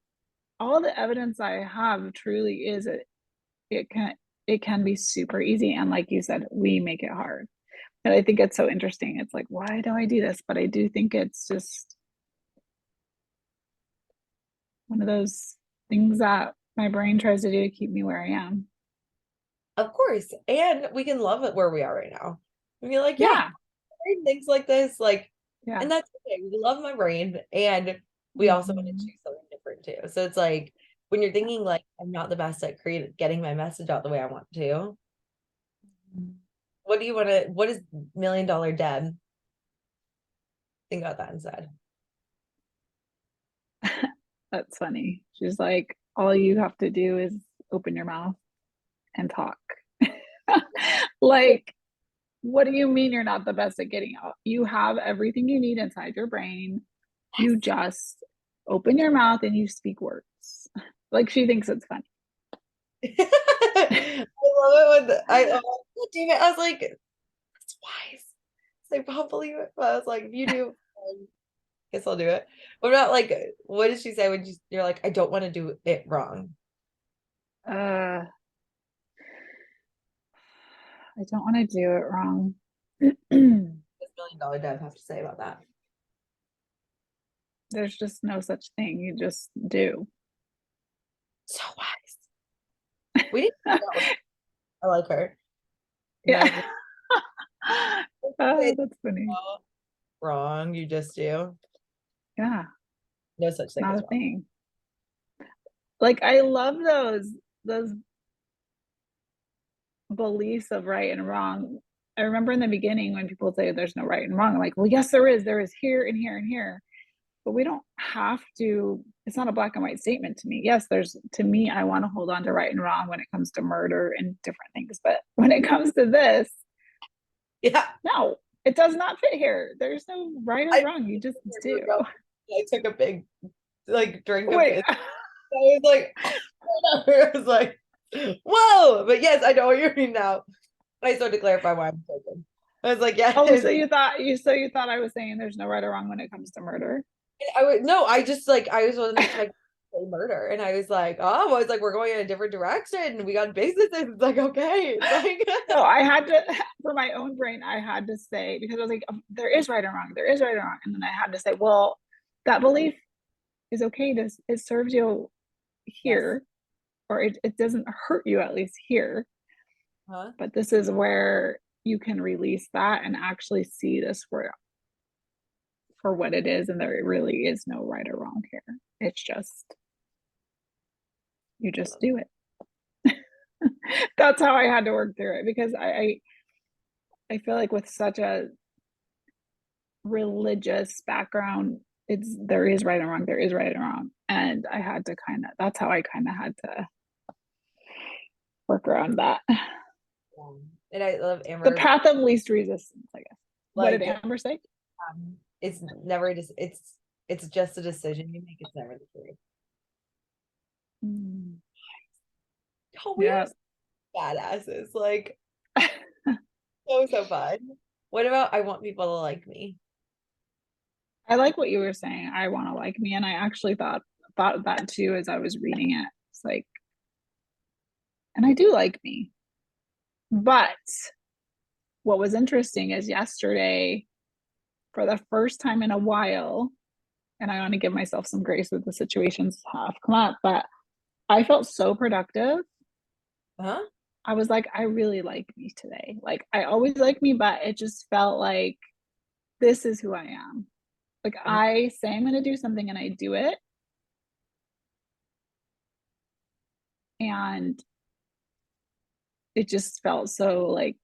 all the evidence I have truly is it can it can be super easy. And like you said, we make it hard. And I think it's so interesting. It's like, why do I do this? But I do think it's just one of those things that my brain tries to do to keep me where I am. Of course. And we can love it where we are right now. And be like, yeah, Yeah. brain thinks like this, like, Yeah. and that's okay. We love my brain, and we also want to Mhm. choose something different too. So it's like when you're thinking like I'm not the best at creating getting my message out the way I want to. What do you want to? What is $1 Million Deb think about that instead? That's funny. She's like, all you have to do is open your mouth and talk. Like, What do you mean you're not the best at getting out? You have everything you need inside your brain. You just open your mouth and you speak words. Like she thinks it's funny. I love it when damn it. I was like, that's wise. It's like, I'll believe it. But I was like, if you do, guess I'll do it. What about like, what did she say when you're like, I don't want to do it wrong? Uh, I don't want to do it wrong. What does $1 million Dev have to say about that? There's just no such thing. You just do. So wise. We didn't know that one. I like her. Yeah. It's That's funny. wrong. You just do. Yeah. No such It's thing not as a wrong. thing. Like I love those beliefs of right and wrong. I remember in the beginning when people say there's no right and wrong, I'm like, well, yes, there is. There is here and here and here. But we don't have to, it's not a black and white statement to me. Yes, there's, to me, I want to hold on to right and wrong when it comes to murder and different things. But when it comes to this, Yeah. no, it does not fit here. There's no right or wrong. You just do. I took a big like drink of Wait. it. I was like, I was like, whoa. But yes, I know what you mean now. I just wanted to clarify why I'm taking. I was like, yeah. Oh, so you thought I was saying there's no right or wrong when it comes to murder? I would no, I just like I was wasn't expecting to say murder. And I was like, oh, I was like, we're going in a different direction. We got businesses. It's like, okay. It's like No, I had to, for my own brain, I had to say, because I was like, there is right and wrong. There is right and wrong. And then I had to say, well, that belief is okay. It serves you yes. here, or it doesn't hurt you at least here. Huh? But this is where you can release that and actually see this for what it is. And there really is no right or wrong here. It's just, you just do it. That's how I had to work through it because I feel like with such a religious background, there is right and wrong, there is right and wrong. And I had to that's how I kind of had to work around that. And I love The Amber. path of least resistance, I guess. What did Like Amber say? it's never just it's just a decision you make. It's never the truth. Mm. Oh, we Yeah. are badasses. Like so fun. What about I want people to like me? I like what you were saying. I want to like me. And I actually thought that too as I was reading it. It's like, and I do like me. But what was interesting is yesterday, for the first time in a while, and I want to give myself some grace with the situations have come up, but I felt so productive. Huh? I was like, I really like me today. Like I always like me, but it just felt like this is who I am. Like I say I'm going to do something and I do it. And it just felt so like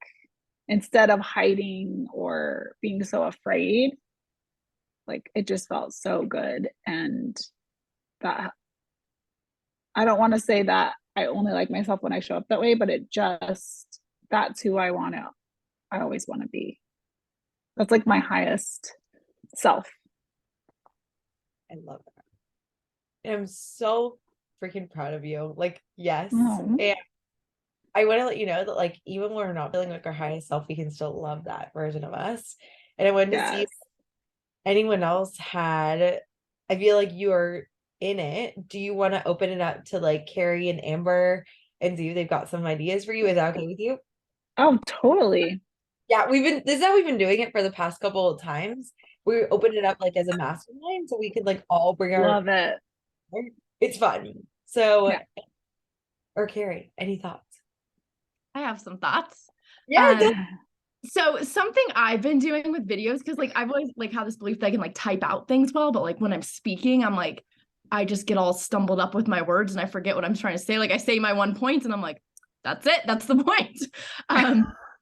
instead of hiding or being so afraid, like it just felt so good. And that I don't want to say that I only like myself when I show up that way, but that's who I always want to be. That's like my highest self. I love that. And I'm so freaking proud of you. Like, yes. Oh. And I want to let you know that like even when we're not feeling like our highest self, we can still love that version of us. And I wanted to see if anyone else had, I feel like you are in it. Do you want to open it up to like Carrie and Amber and see if they've got some ideas for you? Is that okay with you? Oh, totally. Yeah, this is how we've been doing it for the past couple of times. We opened it up like as a mastermind so we could like all bring our Love it. it's fun. So Yeah. or Carrie, any thoughts? I have some thoughts. Yeah. So something I've been doing with videos, because like I've always like had this belief that I can like type out things well, but like when I'm speaking, I'm like, I just get all stumbled up with my words and I forget what I'm trying to say. Like I say my one point and I'm like, that's it, that's the point.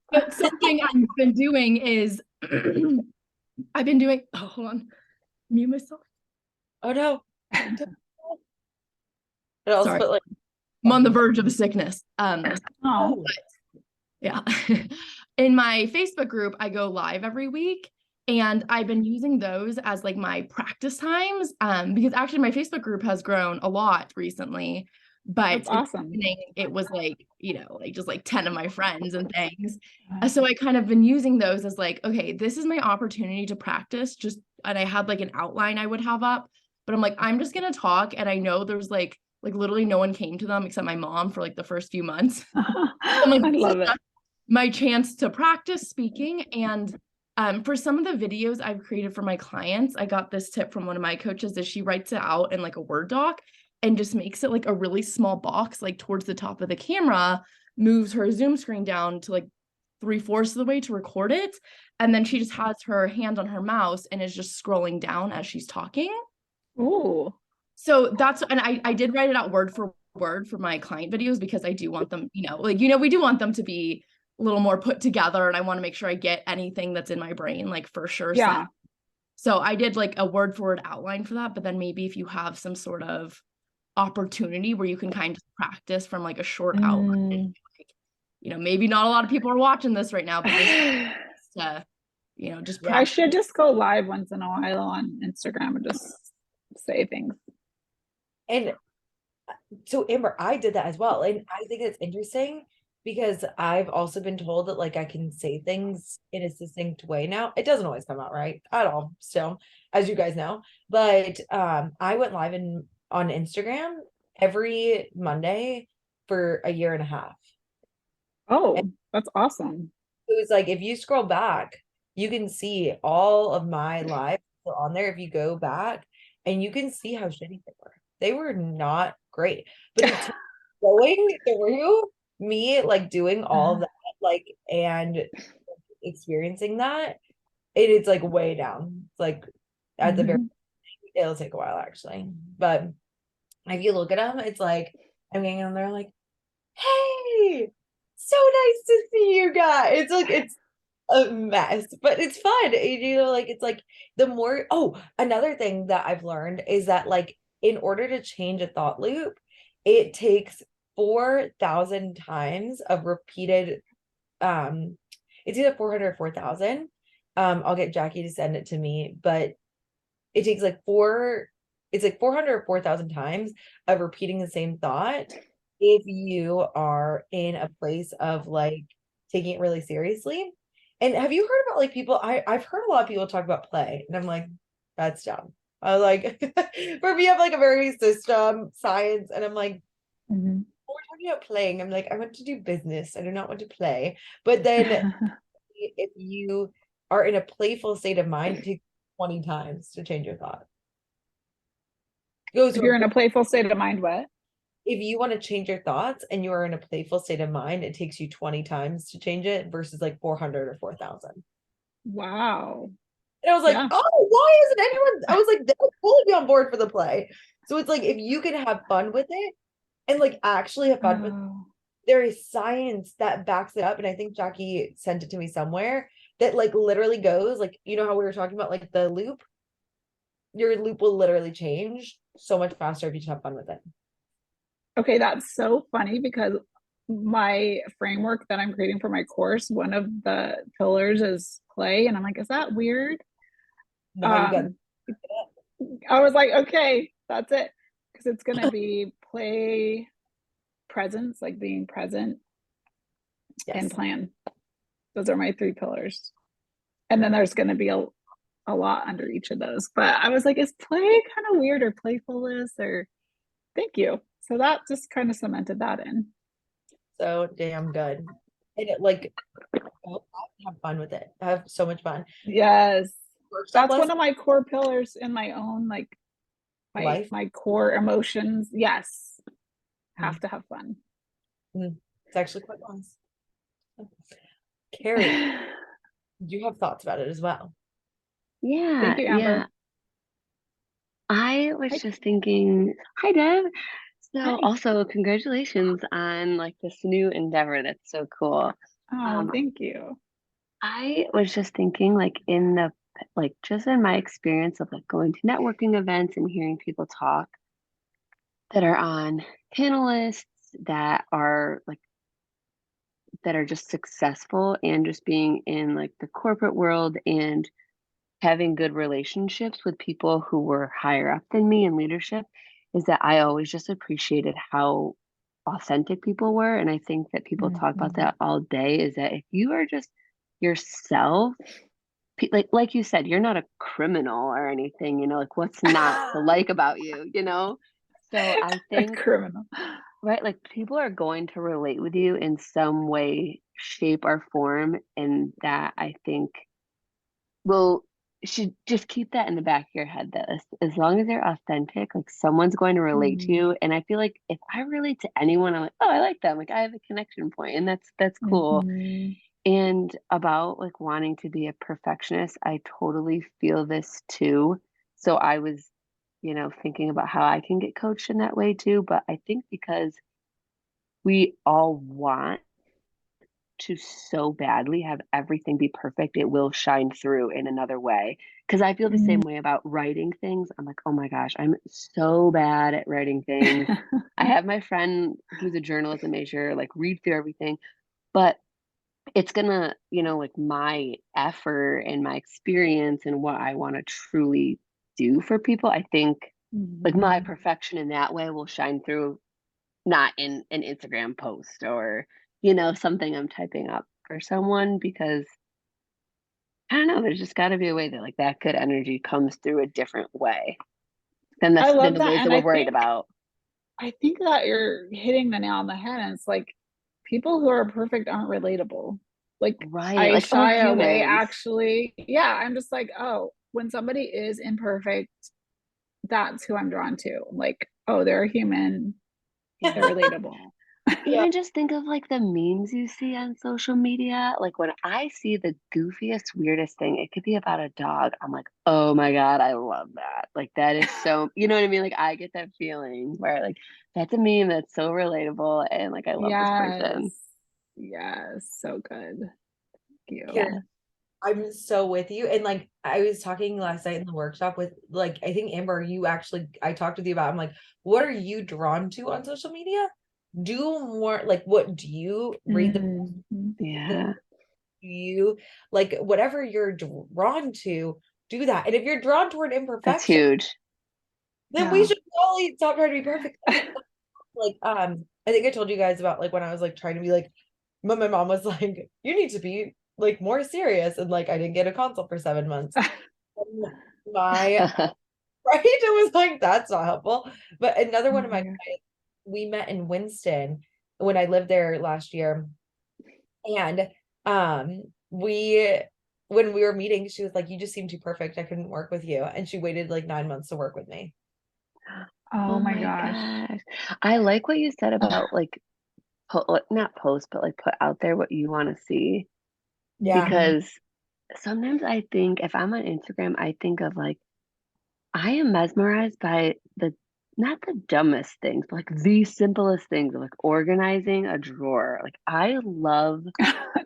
But something I've been doing is hold on, mute myself. Oh no. But also Sorry. but like I'm on the verge of a sickness. Oh. Yeah. in my Facebook group, I go live every week. And I've been using those as like my practice times. Because actually my Facebook group has grown a lot recently. But That's awesome. it was like, like just like 10 of my friends and things. So I kind of been using those as like, okay, this is my opportunity to practice and I had like an outline I would have up, but I'm like, I'm just going to talk. And I know there's like literally no one came to them except my mom for like the first few months. I'm like, I love it. my chance to practice speaking. And for some of the videos I've created for my clients, I got this tip from one of my coaches that she writes it out in like a Word doc and just makes it like a really small box, like towards the top of the camera, moves her Zoom screen down to like 3/4 of the way to record it. And then she just has her hand on her mouse and is just scrolling down as she's talking. Ooh. So and I did write it out word for word for my client videos because I do want them, we do want them to be a little more put together, and I want to make sure I get anything that's in my brain, like for sure. Yeah. So I did like a word for word outline for that, but then maybe if you have some sort of opportunity where you can kind of practice from like a short outline, like, maybe not a lot of people are watching this right now, but this to, just I should just go live once in a while on Instagram and just say things. And so Amber, I did that as well. And I think it's interesting because I've also been told that like I can say things in a succinct way now. It doesn't always come out right at all, still, as you guys know. But I went live on Instagram every Monday for a year and a half. Oh, that's awesome. It was like if you scroll back, you can see all of my lives on there if you go back, and you can see how shitty they were. They were not great. But it's going through me like doing all of that, like, and experiencing that, it's like way down. It's like at the very it'll take a while actually. But if you look at them, it's like I'm getting on there like, hey, so nice to see you guys. It's like it's a mess, but it's fun. Like it's like the more another thing that I've learned is that like in order to change a thought loop, it takes 4,000 times of repeated it's either 400 or 4,000. I'll get Jackie to send it to me, but it takes like 400 or 4,000 times of repeating the same thought if you are in a place of like taking it really seriously. And have you heard about like people? I've heard a lot of people talk about play, and I'm like, that's dumb. I was like, for me, I'm like a very system science, and I'm like, we're talking about playing. I'm like, I want to do business. I do not want to play. But then if you are in a playful state of mind, it takes 20 times to change your thought. If you're in a playful state of mind, what? If you want to change your thoughts and you are in a playful state of mind, it takes you 20 times to change it versus like 400 or 4,000. Wow. And I was like, oh, why isn't anyone? I was like, they'll totally be on board for the play. So it's like, if you can have fun with it and like actually have fun with it, there is science that backs it up. And I think Jackie sent it to me somewhere that like literally goes like, how we were talking about like the loop, your loop will literally change so much faster if you just have fun with it. Okay, that's so funny because my framework that I'm creating for my course, one of the pillars is play. And I'm like, is that weird? No, you got I was like, okay, that's it. Because it's going to be play, presence, like being present, and plan. Those are my 3 pillars. And then there's going to be a lot under each of those. But I was like, is play kind of weird or playfulness or thank you. So that just kind of cemented that in. So damn good. And it like have fun with it. I have so much fun. Yes. That's one of my core pillars in my own like my core emotions. Yes. Have to have fun. It's actually quite nice. Carrie, do you have thoughts about it as well? Yeah. Thank you, Amber. Yeah. I was just thinking, hi Deb. So also congratulations on like this new endeavor. That's so cool. Oh, thank you. I was just thinking like just in my experience of like going to networking events and hearing people talk that are on panelists that are like that are just successful and just being in like the corporate world and having good relationships with people who were higher up than me in leadership is that I always just appreciated how authentic people were. And I think that people talk about Mhm. that all day is that if you are just yourself, like you said, you're not a criminal or anything, like what's not to like about you? So I A think, criminal. right, like people are going to relate with you in some way, shape, or form. And that I think will should just keep that in the back of your head that as long as they're authentic, like someone's going to relate to Mhm. you. And I feel like if I relate to anyone, I'm like, oh, I like them. Like I have a connection point, and that's cool. Mhm. And about like wanting to be a perfectionist, I totally feel this too. So I was, thinking about how I can get coached in that way too. But I think because we all want to so badly have everything be perfect, it will shine through in another way. Because I feel the same Mhm. way about writing things. I'm like, oh my gosh, I'm so bad at writing things. I have my friend who's a journalism major, like read through everything, but it's gonna, like my effort and my experience and what I want to truly do for people. I think like my Mhm. perfection in that way will shine through, not in an Instagram post or, something I'm typing up for someone because I don't know, there's just got to be a way that like that good energy comes through a different way than I than love the that, ways and that we're worried about. I think that you're hitting the nail on the head, and it's like people who are perfect aren't relatable. Like Right. I Like, oh, shy away humans. actually. Yeah, I'm just like, oh, when somebody is imperfect, that's who I'm drawn to. Like, oh, they're a human, they're Yeah. relatable. Yeah. Even just think of like the memes you see on social media. Like when I see the goofiest, weirdest thing, it could be about a dog. I'm like, oh my God, I love that. Like that is so, you know what I mean? Like I get that feeling where like that's a meme that's so relatable and like I love this Yes. person. Yes, so good. Thank you. Karen, I'm so with you. And like I was talking last night in the workshop with like I think Amber, I talked with you about I'm like, what are you drawn to on social media? Do more like what do you read the Mhm. Yeah, do you like whatever you're drawn to, do that. And if you're drawn toward that's imperfection, huge. then we Yeah. should probably stop trying to be perfect. Like I think I told you guys about like when I was like trying to be like but my mom was like, you need to be like more serious. And like I didn't get a consult for 7 months. And my right, it was like that's not helpful. But another Oh one of my my gosh. we met in Winston when I lived there last year. And we when we were meeting, she was like, you just seem too perfect. I couldn't work with you. And she waited like 9 months to work with me. Oh Oh my my gosh. gosh. I like what you said about like not post, but like put out there what you want to see. Yeah. Mhm. Because sometimes I think if I'm on Instagram, I think of like, I am mesmerized by the not the dumbest things, but like the simplest things, like organizing a drawer. Like I love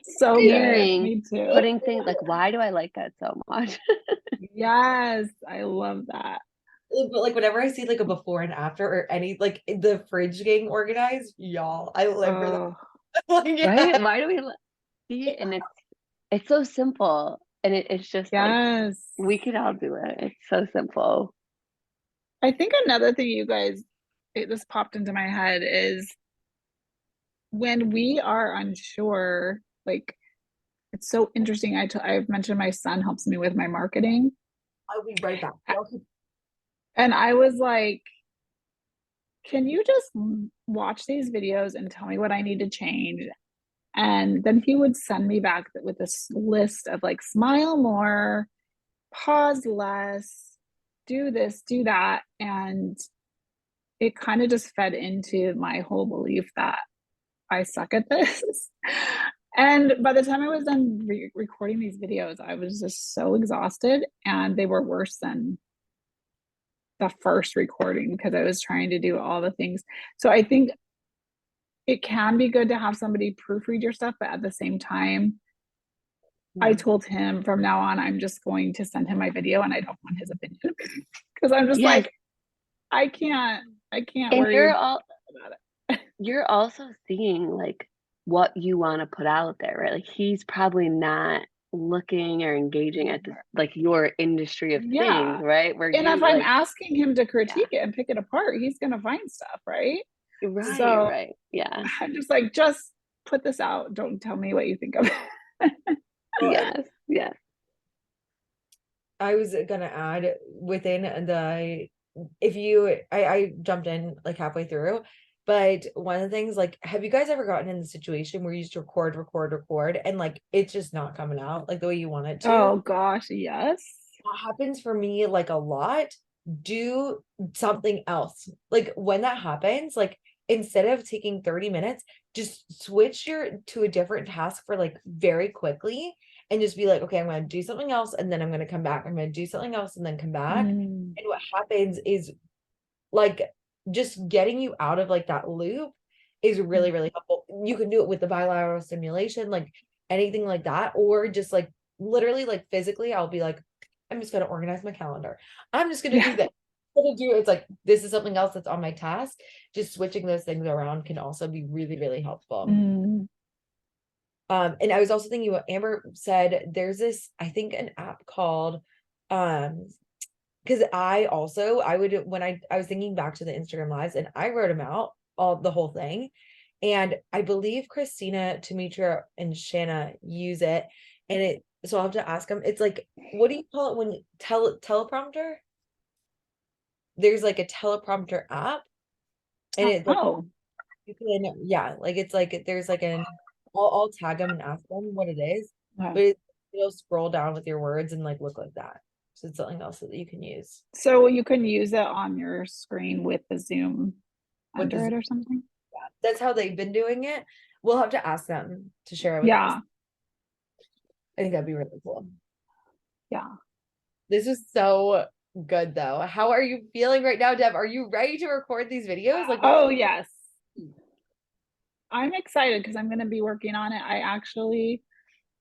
So good. hearing, Me too. putting things like, why do I like that so much? Yes, I love that. But like whenever I see like a before and after or any like the fridge getting organized, y'all, I live for that. Oh, Like, Right? yeah. Why do we see? And it's so simple, and it's just like yes. we could all do it. It's so simple. I think another thing you guys, it just popped into my head is when we are unsure, like it's so interesting. I've mentioned my son helps me with my marketing. I'll be right back. a- Y'all keep- And I was like, can you just watch these videos and tell me what I need to change? And then he would send me back with this list of like, smile more, pause less, do this, do that. And it kind of just fed into my whole belief that I suck at this. And by the time I was done recording these videos, I was just so exhausted, and they were worse than the first recording because I was trying to do all the things. So I think it can be good to have somebody proofread your stuff, but at the same time, I Yeah. told him from now on, I'm just going to send him my video and I don't want his opinion because I'm just Yes, like, I can't and worry about it. you're also seeing like what you want to put out there, right? Like he's probably not looking or engaging at the, like your industry of Yeah. things, right? Where And you if I'm like, asking him to yeah, critique it and pick it apart, he's gonna find stuff, right? right, So right, yeah, I'm just like, just put this out. Don't tell me what you think of it. Well, yes, yes. I was gonna add within the if you I jumped in like halfway through, but one of the things like have you guys ever gotten in the situation where you just record and like it's just not coming out like the way you want it to? Oh gosh, yes. That happens for me like a lot. Do something else. Like when that happens, like instead of taking 30 minutes, just switch your to a different task for like very quickly and just be like, okay, I'm going to do something else and then I'm going to come back. I'm going to do something else and then come back. Mm. And what happens is like just getting you out of like that loop is really, really helpful. You can do it with the bilateral stimulation, like anything like that, or just like literally like physically, I'll be like, I'm just gonna organize my calendar. I'm just gonna do Yeah. that. I'm gonna do it's like this is something else that's on my task. Just switching those things around can also be really, really helpful. Mm. And I was also thinking what Amber said, there's this, I think an app called because I would when I was thinking back to the Instagram lives and I wrote them out all the whole thing. And I believe Christina, Demetria, and Shanna use it. And it so I'll have to ask them. It's like, what do you call it when teleprompter? There's like a teleprompter app. And it like Oh, you can yeah, like it's like there's like an I'll tag them and ask them what it is. wow. But it'll scroll down with your words and like look like that. So it's something else that you can use. So you can use it on your screen with the Zoom With under the it or something? That's how they've been doing it. We'll have to ask them to share it with us. Yeah. I think that'd be really cool. Yeah. This is so good though. How are you feeling right now, Deb? Are you ready to record these videos? Like, Oh, yes. I'm excited because I'm going to be working on it.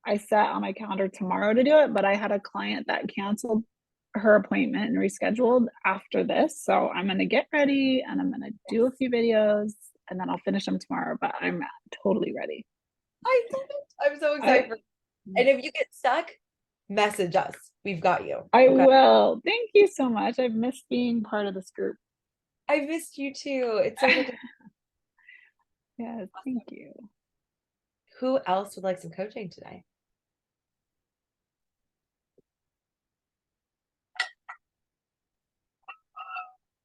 I set on my calendar tomorrow to do it, but I had a client that canceled her appointment and rescheduled after this. So I'm going to get ready and I'm going to do a few videos and then I'll finish them tomorrow, but I'm totally ready. I love it. I'm so excited for and if you get stuck, message us. We've got you. I Okay. will. Thank you so much. I've missed being part of this group. I missed you too. It's so good to Yes, thank you. who else would like some coaching today?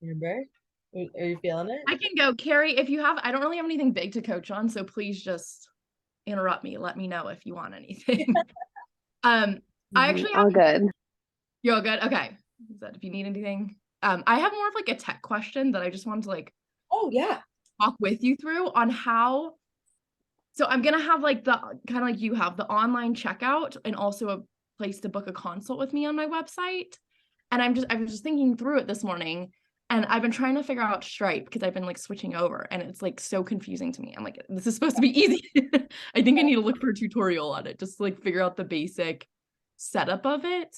Amber? Are you feeling it? I can go. Carrie, if you have, I don't really have anything big to coach on, so please just interrupt me. Let me know if you want anything. I actually all have, good. you're all good? Okay. Is that if you need anything? I have more of like a tech question that I just wanted to like Oh yeah. talk with you through on how, so I'm gonna have like the kind of like you have the online checkout and also a place to book a consult with me on my website. And I was just thinking through it this morning and I've been trying to figure out Stripe because I've been like switching over and it's like so confusing to me. I'm like, this is supposed to be easy. I think I need to look for a tutorial on it just to like figure out the basic setup of it.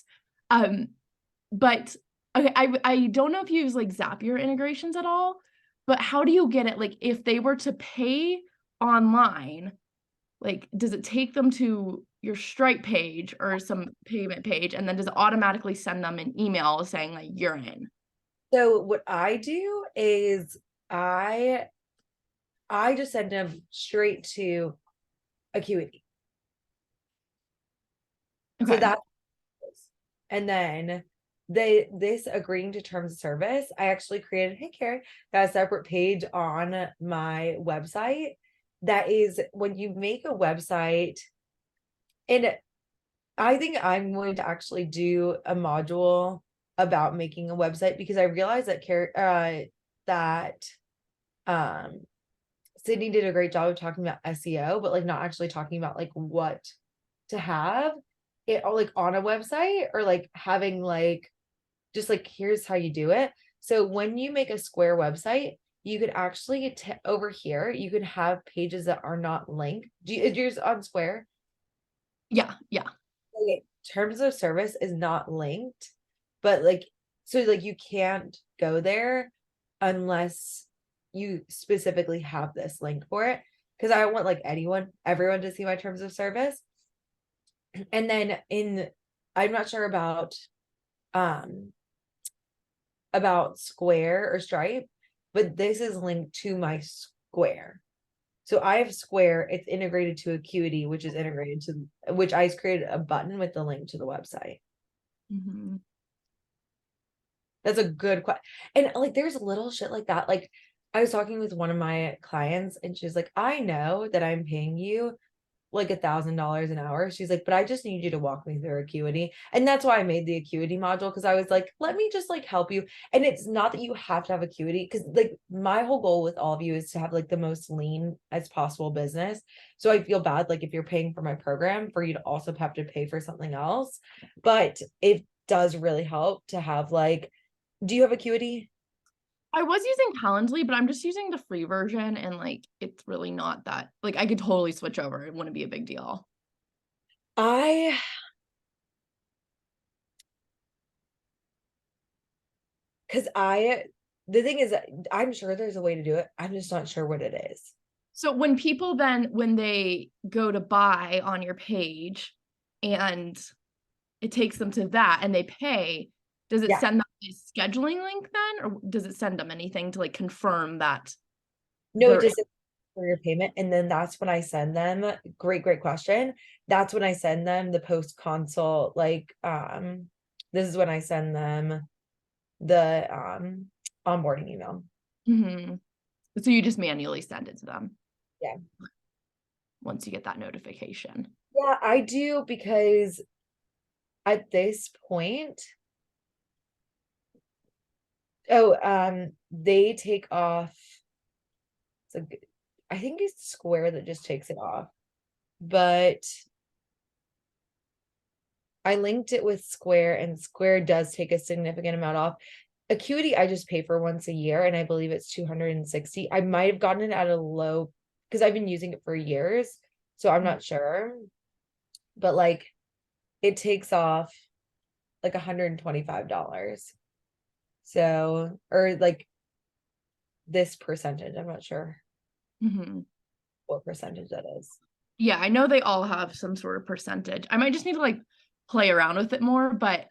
But okay, I don't know if you use like Zapier integrations at all, but how do you get it? Like if they were to pay online, like does it take them to your Stripe page or some payment page and then does it automatically send them an email saying like you're in? So what I do is I just send them straight to Acuity. So Okay. that and then this agreeing to terms of service, I actually created, hey Carrie, got a separate page on my website that is when you make a website, and I think I'm going to actually do a module about making a website because I realized that um Sydney did a great job of talking about SEO, but like not actually talking about like what to have it or like on a website or like having like just like here's how you do it. So when you make a Square website, you could actually over here you could have pages that are not linked. Is yours on Square? Yeah. Okay, terms of service is not linked, but like so like you can't go there unless you specifically have this link for it. because I don't want like everyone to see my terms of service. And then I'm not sure about Square or Stripe, but this is linked to my Square. So I have Square, it's integrated to Acuity, which is integrated to, which I created a button with the link to the website. Mhm. That's a good question. And like, there's little shit like that. Like, I was talking with one of my clients and she's like, I know that I'm paying you like $1,000 an hour. She's like, but I just need you to walk me through Acuity. And that's why I made the Acuity module, because I was like, let me just like help you. And it's not that you have to have Acuity, because like my whole goal with all of you is to have like the most lean as possible business. So I feel bad like if you're paying for my program for you to also have to pay for something else. But it does really help to have like, do you have Acuity? I was using Calendly, but I'm just using the free version, and like it's really not that, like I could totally switch over. It wouldn't be a big deal. I because the thing is I'm sure there's a way to do it. I'm just not sure what it is. So when people then, when they go to buy on your page and it takes them to that and they pay, does it Yeah. send them a scheduling link then? Or does it send them anything to like confirm that? No, it they're- just says for your payment. And then that's when I send them, great question. That's when I send them the post consult, like this is when I send them the onboarding email. Mhm. So you just manually send it to them. Yeah. Once you get that notification. Yeah, I do, because at this point, they take off. So I think it's Square that just takes it off, but I linked it with Square, and Square does take a significant amount off. Acuity, I just pay for once a year, and I believe it's 260. I might have gotten it at a low because I've been using it for years, so I'm not sure. But like, it takes off like $125. So, or like this percentage, I'm not sure Mhm. what percentage that is. Yeah, I know they all have some sort of percentage. I might just need to like play around with it more, but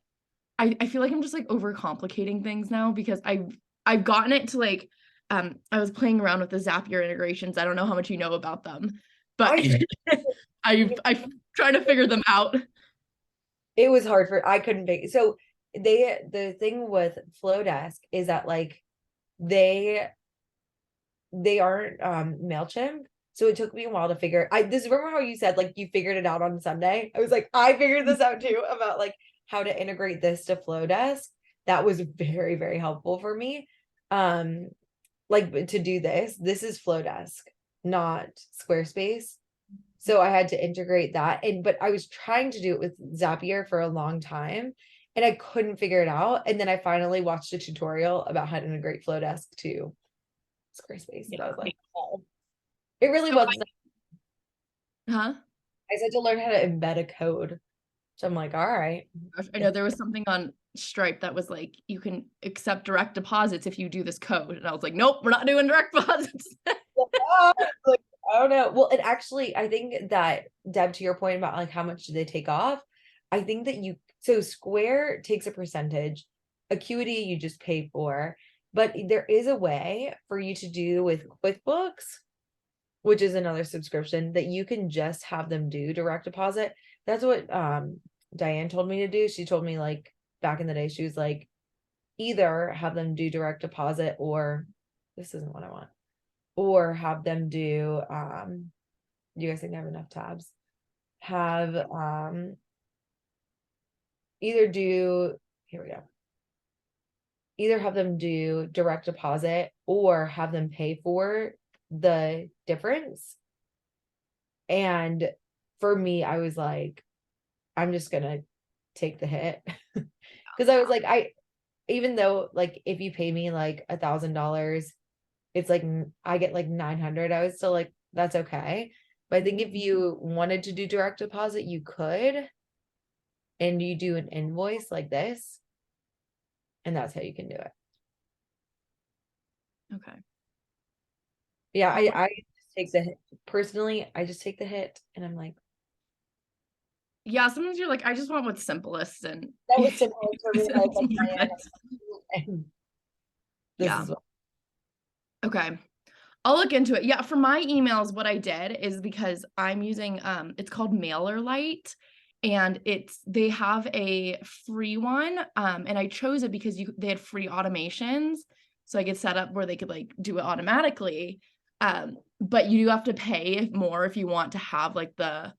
I feel like I'm just like overcomplicating things now because I've gotten it to like I was playing around with the Zapier integrations. I don't know how much you know about them, but I've trying to figure them out. It was hard I couldn't figure. So the thing with Flowdesk is that like they aren't MailChimp. So it took me a while to figure. Remember how you said like you figured it out on Sunday? I was like, I figured this out too, about like how to integrate this to Flowdesk. That was very, very helpful for me. Like to do this is Flowdesk, not Squarespace. So I had to integrate that. But I was trying to do it with Zapier for a long time and I couldn't figure it out. And then I finally watched a tutorial about how to integrate Flowdesk to Squarespace. And I was like, oh, it really So was. Huh? I just had to learn how to embed a code. So I'm like, all right. Gosh, I know there was something on Stripe that was like you can accept direct deposits if you do this code. And I was like, nope, we're not doing direct deposits. Like, I don't know. Well, and actually, I think that Deb, to your point about like how much do they take off, I think that so Square takes a percentage, Acuity you just pay for, but there is a way for you to do with QuickBooks, which is another subscription that you can just have them do direct deposit. That's what Diane told me to do. She told me like back in the day, she was like, either have them do direct deposit or this isn't what I want. Or have them do you guys think I have enough tabs? Have either do here we go. Either have them do direct deposit or have them pay for the difference. And for me, I was like, I'm just gonna take the hit. Because I was like, even though like if you pay me like $1,000, it's like I get like 900. I was still like, that's okay. But I think if you wanted to do direct deposit, you could, and you do an invoice like this, and that's how you can do it. Okay. Yeah, I take the hit. Personally, I just take the hit and I'm like, Yeah, sometimes you're like, I just want what's simplest and that was simple for me. Like, Perfect. and this Yeah. is what Okay. I'll look into it. Yeah, for my emails, what I did is because I'm using it's called MailerLite, and they have a free one. And I chose it because they had free automations. So I could set up where they could like do it automatically. But you do have to pay more if you want to have like the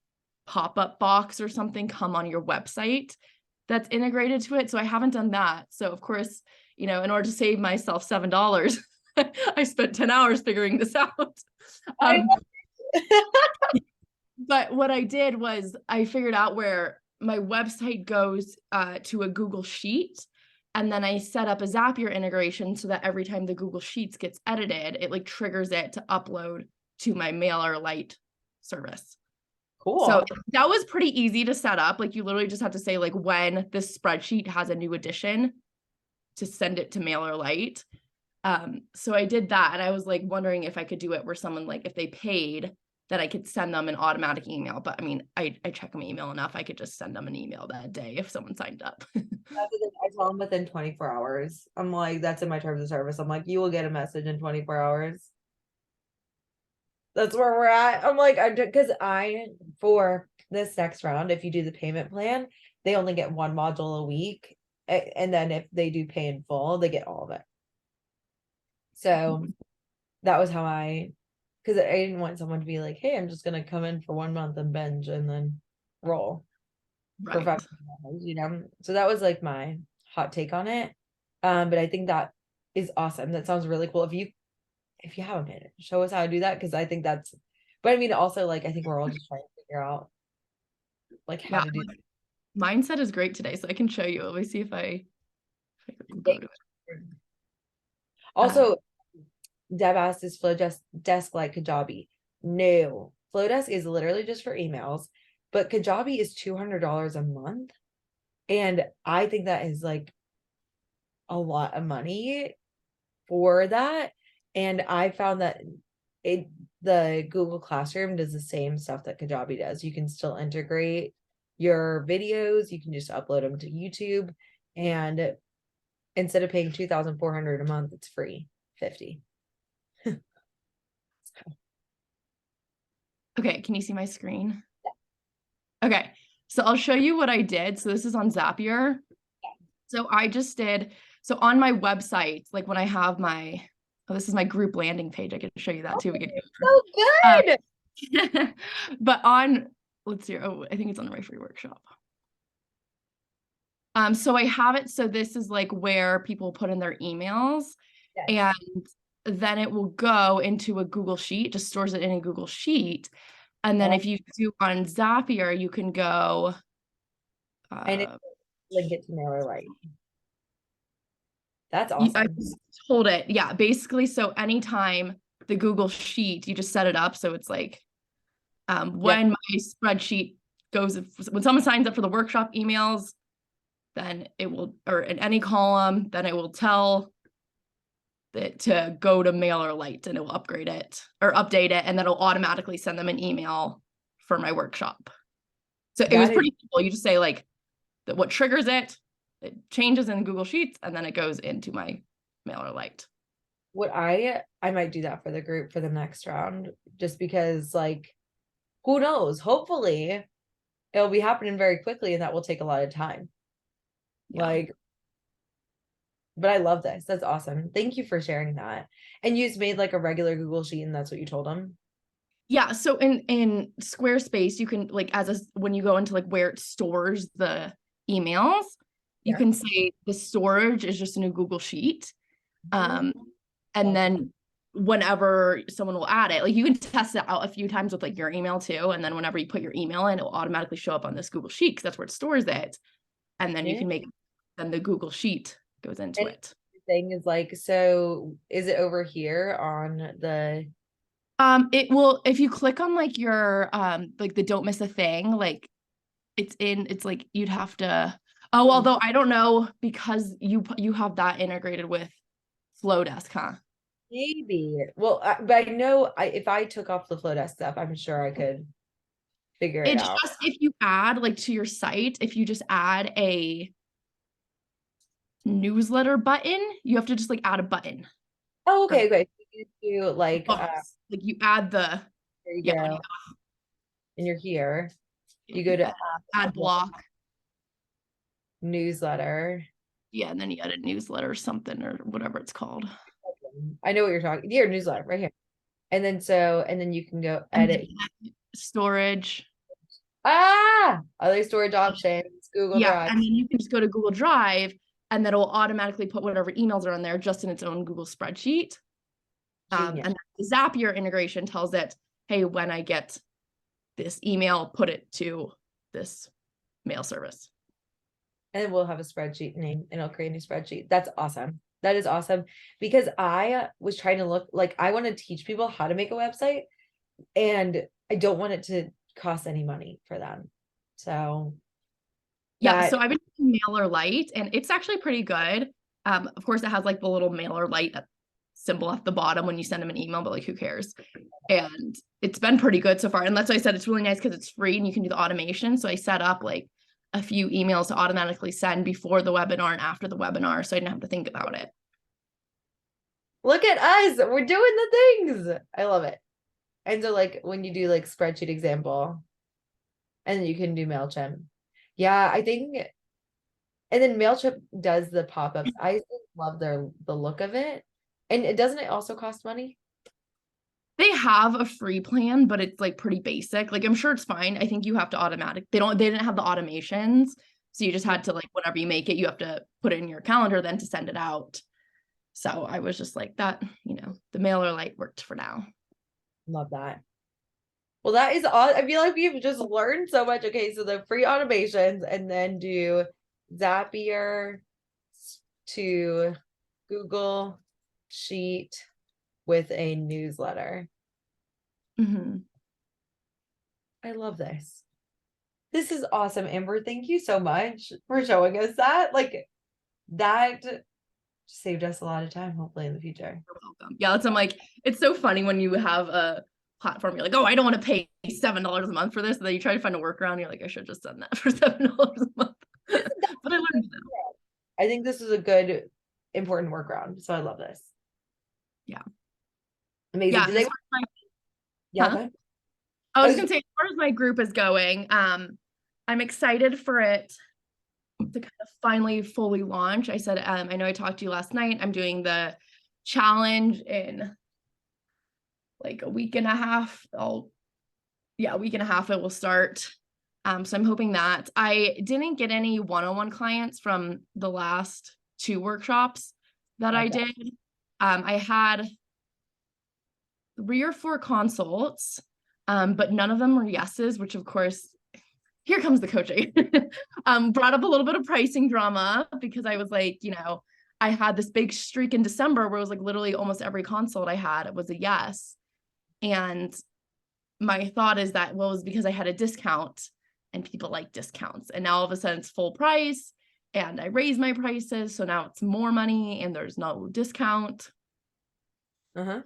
pop-up box or something come on your website that's integrated to it. So I haven't done that. So of course, in order to save myself $7, I spent 10 hours figuring this out. But what I did was I figured out where my website goes to a Google Sheet. And then I set up a Zapier integration so that every time the Google Sheets gets edited, it like triggers it to upload to my MailerLite service. cool. So that was pretty easy to set up. Like you literally just have to say like when this spreadsheet has a new addition to send it to MailerLite. So I did that, and I was like wondering if I could do it where someone like if they paid that I could send them an automatic email. But I mean, I check my email enough. I could just send them an email that day if someone signed up. I tell them within 24 hours. I'm like, that's in my terms of service. I'm like, you will get a message in 24 hours. That's where we're at. I'm like, because for this next round, if you do the payment plan, they only get one module a week. And then if they do pay in full, they get all of it. So that was how because I didn't want someone to be like, hey, I'm just going to come in for 1 month and binge and then roll. For Right. $5, so that was like my hot take on it. But I think that is awesome. That sounds really cool. If you have a minute, show us how to do that, because I think that's, but I mean also like I think we're all just trying to figure out like how Yeah, to do mindset is great today, so I can show you. Let me see if I can go to it. Also, Deb asked, is Flowdesk like Kajabi? No, Flowdesk is literally just for emails, but Kajabi is $200 a month, and I think that is like a lot of money for that. And I found that the Google Classroom does the same stuff that Kajabi does. You can still integrate your videos, you can just upload them to YouTube, and instead of paying $2,400 a month, it's free $50. Okay, can you see my screen? Okay, so I'll show you what I did. So this is on Zapier. So I just did, so on my website, like when I have this is my group landing page. I can show you that too. We can So good. but let's see. Oh, I think it's on the right free workshop. So I have it. So this is like where people put in their emails, Yes. and then it will go into a Google Sheet, just stores it in a Google Sheet. And then if you do on Zapier, you can go. And link it to MailerLite. That's awesome. I just told it. Yeah, basically. So anytime the Google Sheet, you just set it up. So it's like when my spreadsheet when someone signs up for the workshop emails, then it will, or in any column, then it will tell it to go to MailerLite, and it will upgrade it or update it, and then it'll automatically send them an email for my workshop. So it was pretty simple. You just say like what triggers it changes in Google Sheets, and then it goes into my MailerLite. What I might do that for the group for the next round, just because like, who knows? Hopefully it'll be happening very quickly, and that will take a lot of time. Yeah. But I love this. That's awesome. Thank you for sharing that. And you just made like a regular Google Sheet, and that's what you told them? Yeah. So in Squarespace, you can like when you go into like where it stores the emails, you can say the storage is just in a Google Sheet. And then whenever someone will add it, like you can test it out a few times with like your email too. And then whenever you put your email in, it will automatically show up on this Google Sheet because that's where it stores it. And then you can then the Google Sheet goes into it. Thing is like, so is it over here on the it will, if you click on like your like the don't miss a thing, like it's like you'd have to, although I don't know, because you have that integrated with Flowdesk, huh? Maybe. Well, but I know if I took off the Flowdesk stuff, I'm sure I could figure it It's out. just if you add like to your site, if you just add a newsletter button, you have to just like add a button. Oh, Or okay, okay. You do like box. Like you add the there you yeah, go. And you're here. You go to add block. newsletter. Yeah, and then you add a newsletter or something or whatever it's called. I know what you're talking. Your newsletter right here. And then you can go And edit. then storage. Other storage options, Google Yeah, Drive. and then you can just go to Google Drive and then it will automatically put whatever emails are on there just in its own Google spreadsheet. Genius. And the Zapier integration tells it, hey, when I get this email, put it to this mail service. And then we'll have a spreadsheet name and I'll create a new spreadsheet. That's awesome. That is awesome because I was trying to look like I want to teach people how to make a website and I don't want it to cost any money for them. So yeah, so I've been using MailerLite and it's actually pretty good. Of course, it has like the little MailerLite symbol at the bottom when you send them an email, but like who cares? And it's been pretty good so far. And that's why I said it's really nice because it's free and you can do the automation. So I set up like a few emails to automatically send before the webinar and after the webinar, so I didn't have to think about it. Look at us. We're doing the things. I love it. And so like when you do like spreadsheet example, and then you can do MailChimp. Yeah, I think and then MailChimp does the pop-ups. I love the look of it. And doesn't it also cost money? They have a free plan, but it's like pretty basic. Like I'm sure it's fine. I think you have to they didn't have the automations. So you just had to like, whenever you make it, you have to put it in your calendar then to send it out. So I was just like that, the MailerLite worked for now. Love that. Well, that is all. I feel like we've just learned so much. Okay, so the free automations and then do Zapier to Google Sheet with a newsletter. Mm-hmm. I love this. This is awesome, Amber. Thank you so much for showing us that. Like that saved us a lot of time, hopefully in the future. You're welcome. Yeah, I'm like, it's so funny when you have a platform, you're like, oh, I don't want to pay $7 a month for this. And then you try to find a workaround. You're like, I should just done that for $7 a month. But I learned that. I think this is a good, important workaround. So I love this. Yeah. Amazing. Yeah. Yeah. Huh? I was gonna say, as far as my group is going, I'm excited for it to kind of finally fully launch. I said, I know I talked to you last night. I'm doing the challenge in like a week and a half. A week and a half it will start. So I'm hoping that I didn't get any one-on-one clients from the last 2 workshops that I did. I had 3 or 4 consults, but none of them were yeses, which of course, here comes the coaching. Brought up a little bit of pricing drama because I was like, I had this big streak in December where it was like literally almost every consult I had, it was a yes. And my thought is that, well, it was because I had a discount and people like discounts. And now all of a sudden it's full price and I raised my prices. So now it's more money and there's no discount. Uh-huh.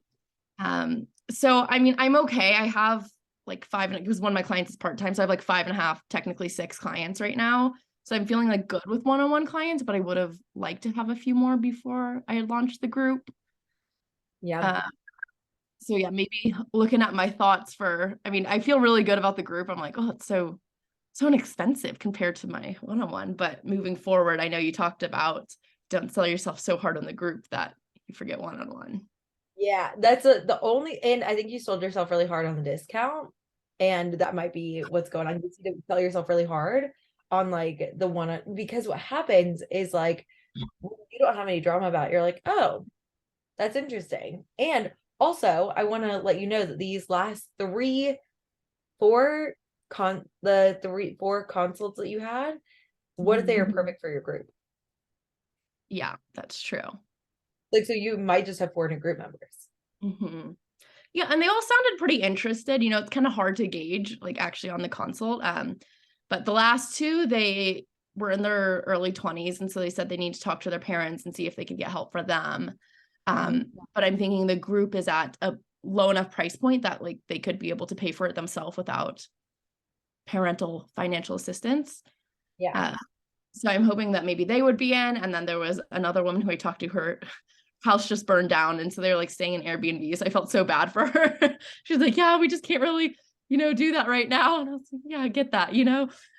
So, I mean, I'm okay. I have like 5, because one of my clients is part-time. So I have like 5.5, technically 6 clients right now. So I'm feeling like good with one-on-one clients, but I would have liked to have a few more before I had launched the group. Yeah. So yeah, maybe looking at my thoughts I feel really good about the group. I'm like, oh, it's so inexpensive compared to my one-on-one, but moving forward, I know you talked about don't sell yourself so hard on the group that you forget one-on-one. Yeah, that's the only, and I think you sold yourself really hard on the discount, and that might be what's going on. You need to sell yourself really hard on like the one, because what happens is like when you don't have any drama about it, you're like, oh, that's interesting. And also, I want to let you know that these last 4 consults that you had, what if they are perfect for your group? Yeah, that's true. Like, so you might just have 4 new group members. Mm-hmm. Yeah, and they all sounded pretty interested. It's kind of hard to gauge, like actually on the consult. But the last 2, they were in their early 20s, and so they said they need to talk to their parents and see if they could get help for them. But I'm thinking the group is at a low enough price point that like they could be able to pay for it themselves without parental financial assistance. Yeah. So I'm hoping that maybe they would be in. And then there was another woman who I talked to, her house just burned down. And so they were like staying in Airbnbs. I felt so bad for her. She's like, yeah, we just can't really, do that right now. And I was like, yeah, I get that,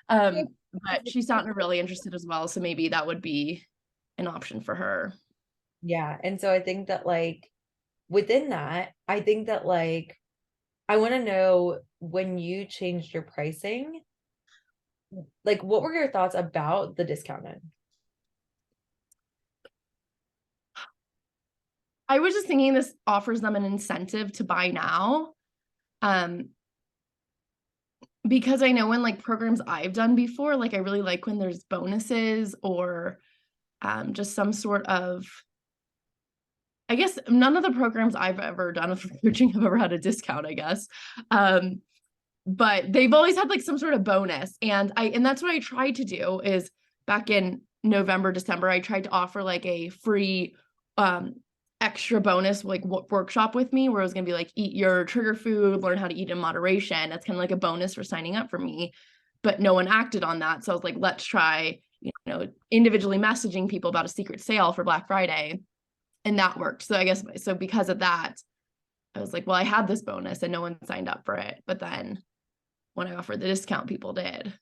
but she sounded really interested as well. So maybe that would be an option for her. Yeah. And so I think that like within that, I think that like I want to know when you changed your pricing, like what were your thoughts about the discounted? I was just thinking this offers them an incentive to buy now. Because I know in like programs I've done before, like I really like when there's bonuses or just some sort of, I guess none of the programs I've ever done for coaching have ever had a discount, I guess. But they've always had like some sort of bonus. And that's what I tried to do is back in November, December, I tried to offer like a free extra bonus like workshop with me where it was going to be like eat your trigger food, learn how to eat in moderation. That's kind of like a bonus for signing up for me, but no one acted on that. So I was like, let's try, individually messaging people about a secret sale for Black Friday, and that worked. So I guess so because of that, I was like, well, I had this bonus and no one signed up for it. But then when I offered the discount, people did.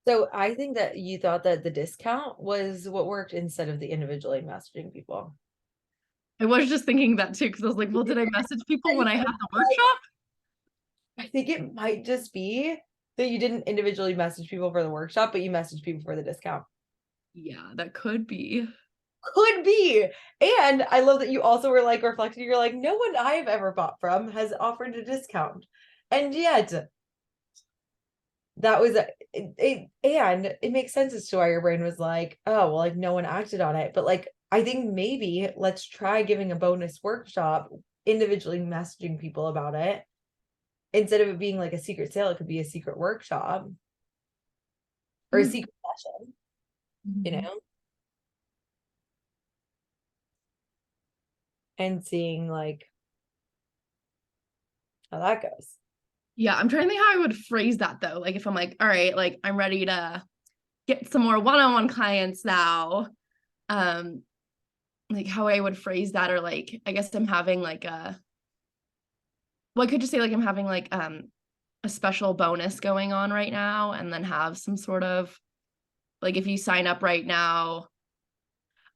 So I think that you thought that the discount was what worked instead of the individually messaging people. I was just thinking that too, because I was like, well, did I message people when I had the workshop? I think it might just be that you didn't individually message people for the workshop, but you messaged people for the discount. Yeah, that could be. Could be. And I love that you also were like reflecting, you're like, no one I've ever bought from has offered a discount. And yet that was it, and it makes sense as to why your brain was like, oh, well, like no one acted on it. But like I think maybe let's try giving a bonus workshop, individually messaging people about it. Instead of it being like a secret sale, it could be a secret workshop or a secret session, and seeing like how that goes. Yeah, I'm trying to think how I would phrase that though. Like if I'm like, all right, like I'm ready to get some more one-on-one clients now. Like how I would phrase that, or like I guess I'm having like I could just say like I'm having like a special bonus going on right now, and then have some sort of like if you sign up right now.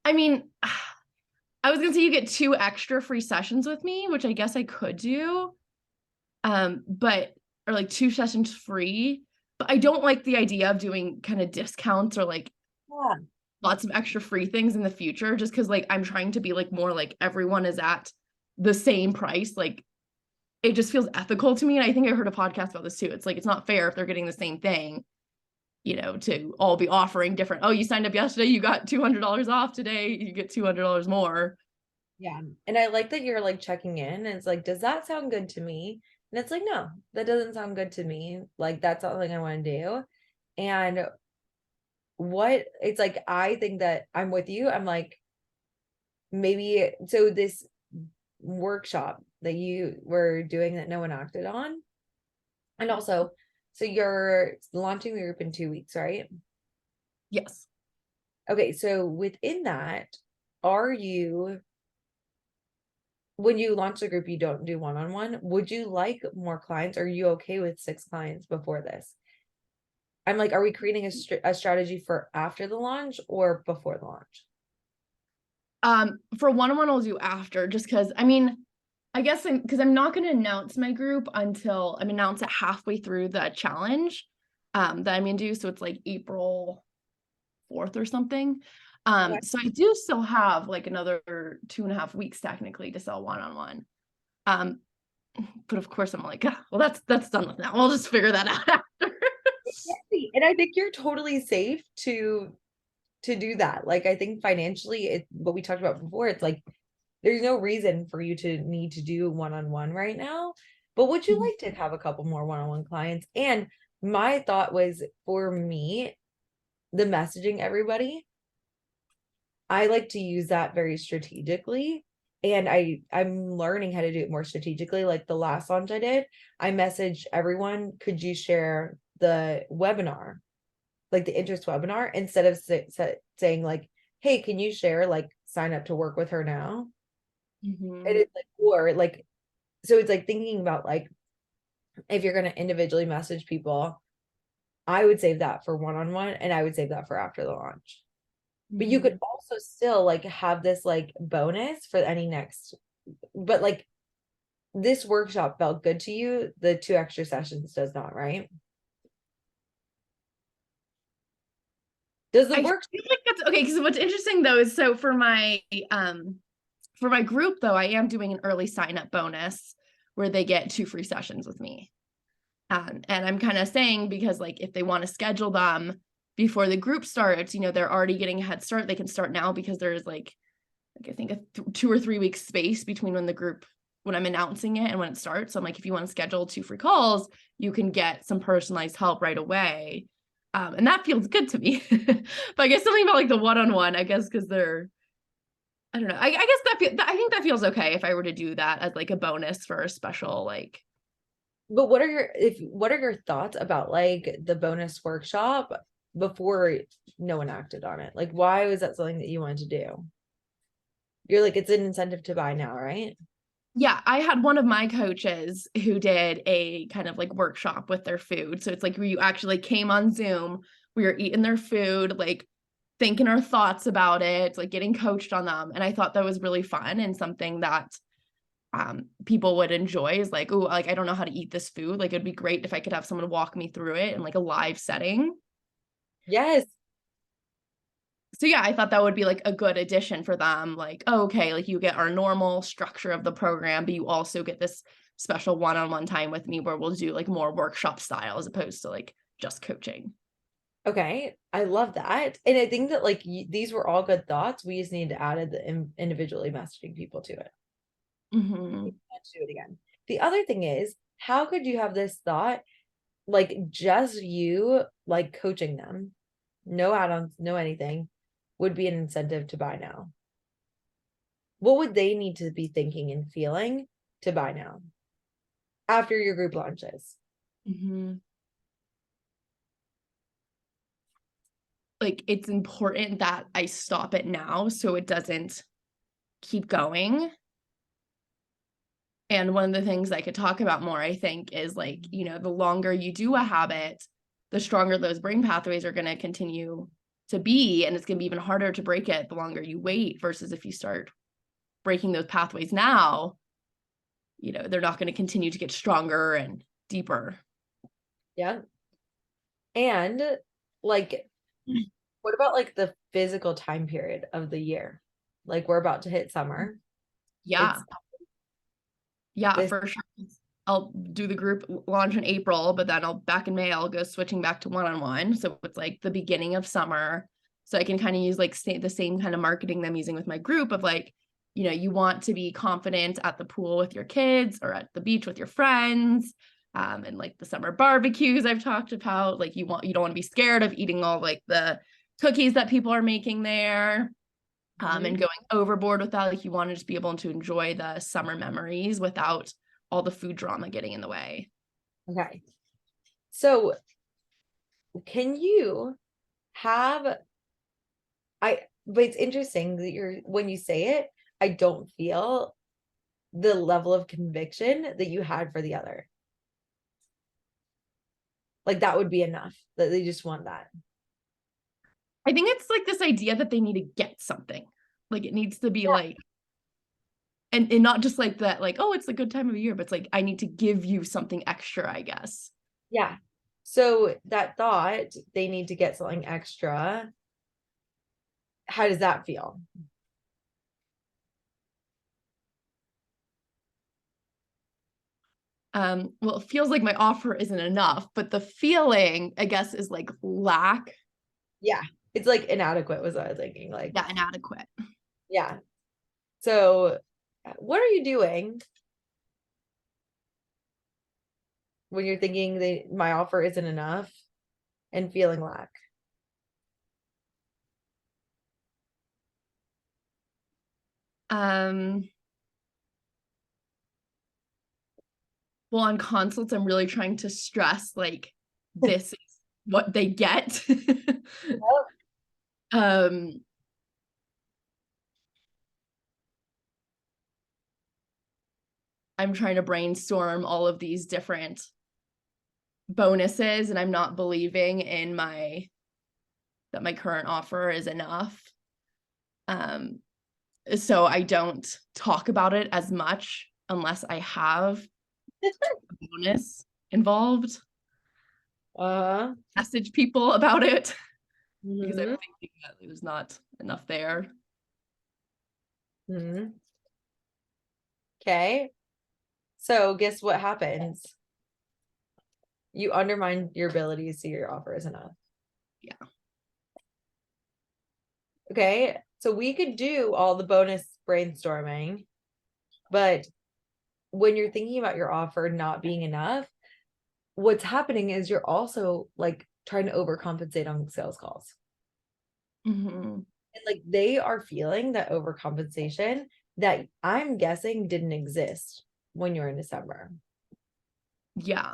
I mean, I was gonna say you get 2 extra free sessions with me, which I guess I could do. But or like 2 sessions free. But I don't like the idea of doing kind of discounts or like lots of extra free things in the future, just because like I'm trying to be like more like everyone is at the same price. Like it just feels ethical to me. And I think I heard a podcast about this too. It's like it's not fair if they're getting the same thing, to all be offering different. Oh, you signed up yesterday, you got $200 off today, you get $200 more. Yeah. And I like that you're like checking in, and it's like, does that sound good to me? And it's like, no, that doesn't sound good to me. Like that's not something I want to do. And what it's like, I think that I'm with you. I'm like, maybe so this workshop that you were doing that no one acted on. And also, so you're launching the group in 2 weeks, right? Yes. Okay, so within that, are you, when you launch the group, you don't do one-on-one. Would you like more clients? Are you okay with 6 clients before this? I'm like, are we creating a strategy for after the launch or before the launch? For one-on-one I'll do after, just because I mean, I guess because I'm not going to announce my group until I'm announce it halfway through the challenge that I'm gonna do. So it's like April 4th or something. Okay. So I do still have like another 2.5 weeks technically to sell one-on-one. But of course I'm like, well, that's done with now. We'll just figure that out after. And I think you're totally safe to do that. Like I think financially, it what we talked about before, it's like there's no reason for you to need to do one-on-one right now. But would you like to have a couple more one-on-one clients? And my thought was, for me, the messaging everybody, I like to use that very strategically. and I'm learning how to do it more strategically. Like the last launch I did, I messaged everyone, could you share the webinar, like the interest webinar, instead of saying like, hey, can you share, like, sign up to work with her now? Mhm. And it's like, or like, so it's like thinking about like, if you're going to individually message people, I would save that for one-on-one, and I would save that for after the launch. But you could Mhm. also still like have this like bonus for any next, but like this workshop felt good to you, the 2 extra sessions does not, right? Does the I work feel like that's okay. Because what's interesting though is so for my group though, I am doing an early sign up bonus where they get 2 free sessions with me. And I'm kind of saying, because like if they want to schedule them before the group starts, you know, they're already getting a head start. They can start now because there's like I think a 2 or 3 weeks space between when I'm announcing it and when it starts. So I'm like, if you want to schedule 2 free calls, you can get some personalized help right away. And that feels good to me. But I guess something about like the one-on-one, I guess, because I don't know. I guess I think that feels okay if I were to do that as like a bonus for a special like. but what are your thoughts about like the bonus workshop before no one acted on it? Like, why was that something that you wanted to do? You're like, it's an incentive to buy now, right? Yeah, I had one of my coaches who did a kind of like workshop with their food. So it's like where you actually came on Zoom, we were eating their food, like thinking our thoughts about it, like getting coached on them. And I thought that was really fun and something that people would enjoy is like, oh, like I don't know how to eat this food. Like it'd be great if I could have someone walk me through it in like a live setting. Yes. So yeah, I thought that would be like a good addition for them. Like, oh, okay, like you get our normal structure of the program, but you also get this special one-on-one time with me where we'll do like more workshop style as opposed to like just coaching. Okay, I love that. And I think that like these were all good thoughts. We just need to add the individually messaging people to it. Mm-hmm. Let's do it again. The other thing is, how could you have this thought, like just you like coaching them, no add-ons, no anything, would be an incentive to buy now? What would they need to be thinking and feeling to buy now after your group launches? Mm-hmm. Like it's important that I stop it now so it doesn't keep going. And one of the things I could talk about more, I think, is like, you know, the longer you do a habit, the stronger those brain pathways are going to continue to be. And it's going to be even harder to break it the longer you wait versus if you start breaking those pathways now, you know, they're not going to continue to get stronger and deeper. Yeah. And like, what about like the physical time period of the year? Like we're about to hit summer. Yeah. It's Yeah, this, for sure. I'll do the group launch in April, but then I'll back in May, I'll go switching back to one-on-one. So it's like the beginning of summer. So I can kind of use like the same kind of marketing that I'm using with my group of like, you know, you want to be confident at the pool with your kids or at the beach with your friends. And like the summer barbecues I've talked about, like you don't want to be scared of eating all like the cookies that people are making there. And going overboard with that, like you want to just be able to enjoy the summer memories without all the food drama getting in the way. okay. So can you have but it's interesting that when you say it, I don't feel the level of conviction that you had for the other. Like that would be enough, that they just want that. I think it's like this idea that they need to get something. Like it needs to be like, and not just like that, like, oh, it's a good time of year, but it's like I need to give you something extra, I guess. Yeah. So that thought, they need to get something extra. How does that feel? Well, it feels like my offer isn't enough, but the feeling, I guess, is like lack. Yeah. It's like inadequate was what I was thinking. Like, Yeah, inadequate. yeah. So what are you doing when you're thinking that my offer isn't enough and feeling lack? Um, well, on consults, I'm really trying to stress like this is what they get. um I'm trying to brainstorm all of these different bonuses, and I'm not believing in that my current offer is enough. So I don't talk about it as much unless I have a bonus involved. Message people about it because I'm thinking that there's not enough there. Okay. So guess what happens? You undermine your ability to see your offer is enough. Yeah. Okay. So we could do all the bonus brainstorming, but when you're thinking about your offer not being enough, what's happening is you're also like trying to overcompensate on sales calls. And like they are feeling that overcompensation that I'm guessing didn't exist when you're in December. Yeah.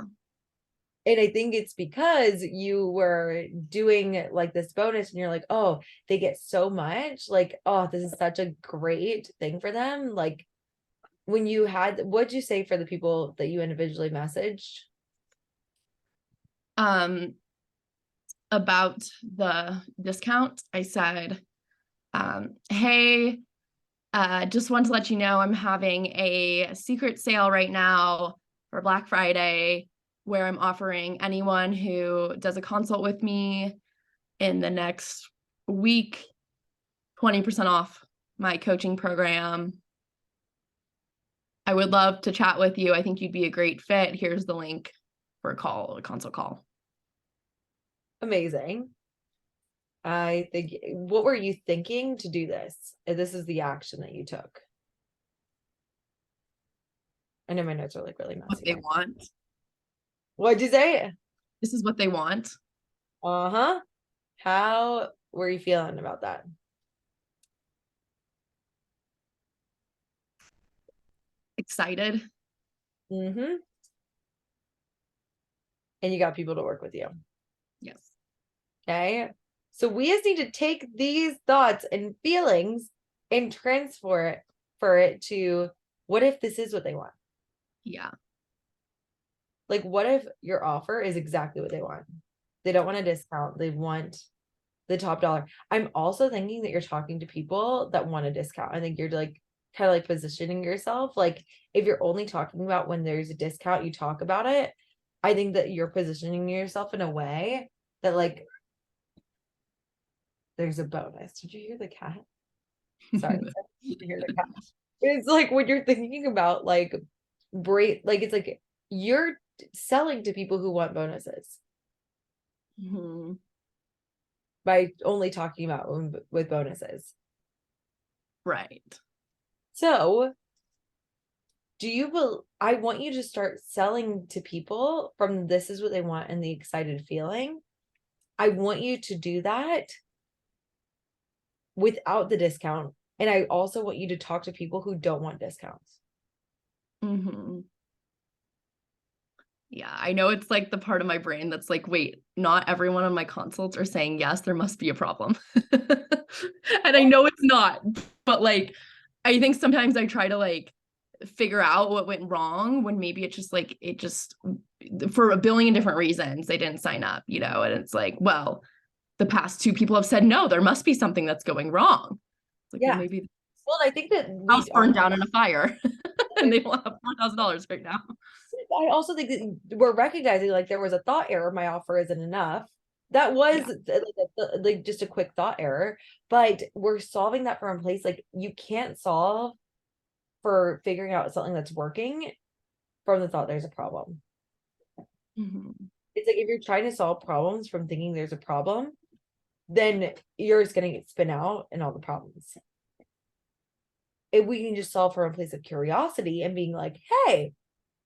And I think it's because you were doing like this bonus and you're like, oh, they get so much. Like, oh, this is such a great thing for them. Like, when you had, what'd you say for the people that you individually messaged? About the discount, I said, hey, just want to let you know I'm having a secret sale right now for Black Friday where I'm offering anyone who does a consult with me in the next week 20% off my coaching program. I would love to chat with you. I think you'd be a great fit. Here's the link for a consult call. Amazing. I think, what were you thinking to do this? This is the action that you took. I know my notes are like really messy. What they want. What'd you say? This is what they want. Uh-huh. How were you feeling about that? Excited. And you got people to work with you. Yes. Okay. So we just need to take these thoughts and feelings and transfer it to, what if this is what they want? Yeah. Like, what if your offer is exactly what they want? They don't want a discount. They want the top dollar. I'm also thinking that you're talking to people that want a discount. I think you're like kind of like positioning yourself. Like, if you're only talking about when there's a discount, you talk about it. I think that you're positioning yourself in a way that like there's a bonus. Did you hear the cat? Sorry. Did you hear the cat? It's like when you're thinking about like like it's like you're selling to people who want bonuses by only talking about with bonuses. Right. So I want you to start selling to people from this is what they want and the excited feeling. I want you to do that without the discount. And I also want you to talk to people who don't want discounts. Yeah, I know it's like the part of my brain that's like, wait, not everyone on my consults are saying yes, there must be a problem. And I know it's not, but like, I think sometimes I try to like figure out what went wrong when maybe it's just like, for a billion different reasons, they didn't sign up, you know? And it's like, well, the past two people have said, no, there must be something that's going wrong. It's like, Yeah. well, maybe Well, I think that house burned down in a fire and they don't have $4,000 right now. I also think that we're recognizing like there was a thought error. My offer isn't enough. That was like just a quick thought error, but we're solving that from a place like you can't solve for figuring out something that's working from the thought there's a problem. It's like if you're trying to solve problems from thinking there's a problem, then you're just gonna get spin out in all the problems. If we can just solve from a place of curiosity and being like, hey,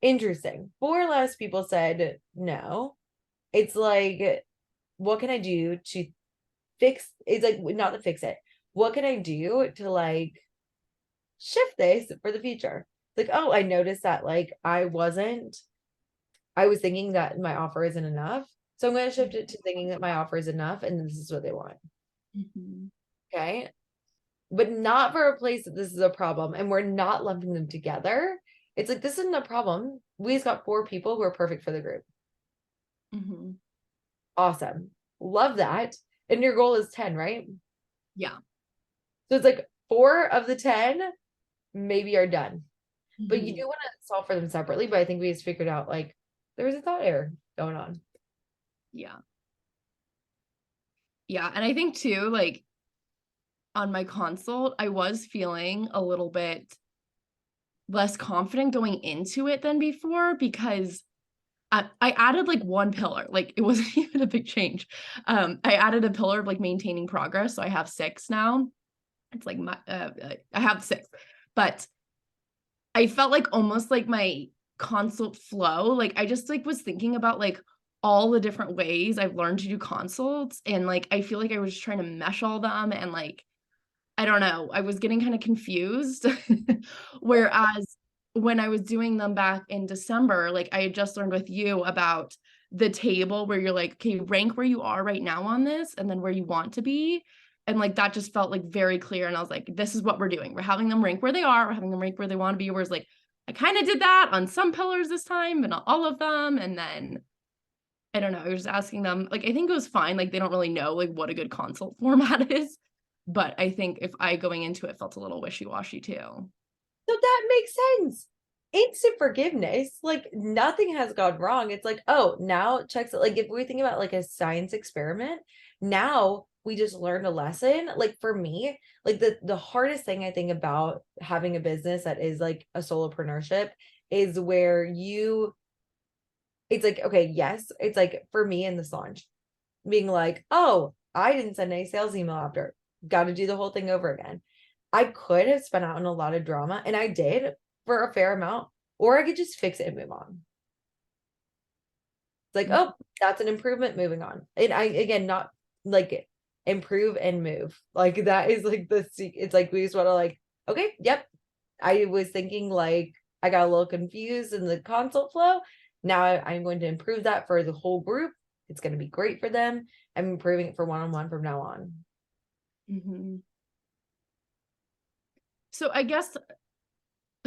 interesting, 4 less people said no. It's like, what can I do to fix? It's like, not to fix it. What can I do to like shift this for the future? Like, oh, I noticed that like I wasn't I was thinking that my offer isn't enough. So I'm going to shift it to thinking that my offer is enough and this is what they want. Mhm. Okay. But not for a place that this is a problem and we're not lumping them together. It's like, this isn't a problem. We just got 4 people who are perfect for the group. Mhm. Awesome. Love that. And your goal is 10, right? Yeah. So it's like 4 of the 10 maybe are done. But you Mhm. do want to solve for them separately. But I think we just figured out like there was a thought error going on. Yeah. Yeah. And I think too, like on my consult, I was feeling a little bit less confident going into it than before because I added like one pillar. Like it wasn't even a big change. I added a pillar of like maintaining progress. So I have 6 now. It's like my I have 6, but I felt like almost like my consult flow. Like I just like was thinking about like all the different ways I've learned to do consults, and like I feel like I was just trying to mesh all them, and like I don't know, I was getting kind of confused. Whereas when I was doing them back in December, like I had just learned with you about the table where you're like, okay, rank where you are right now on this and then where you want to be. And like that just felt like very clear. And I was like, this is what we're doing. We're having them rank where they are, we're having them rank where they want to be. Whereas like I kind of did that on some pillars this time, but not all of them. And then I don't know, I was just asking them, like, I think it was fine. Like, they don't really know like what a good consult format is. But I think if I going into it felt a little wishy-washy too. So that makes sense. Instant forgiveness, like nothing has gone wrong. It's like, oh, now checks it. Like if we think about like a science experiment, now we just learned a lesson. Like for me, like the hardest thing I think about having a business that is like a solopreneurship is where it's like, okay, yes, it's like for me in this launch, being like, oh, I didn't send any sales email after, got to do the whole thing over again. I could have spent out on a lot of drama, and I did for a fair amount, or I could just fix it and move on. It's like, oh, that's an improvement, moving on. And I, again, not like improve and move. Like that is like it's like we just want to like, okay, yep. I was thinking like I got a little confused in the consult flow. Now I'm going to improve that for the whole group. It's going to be great for them. I'm improving it for one-on-one from now on. Mhm. So I guess,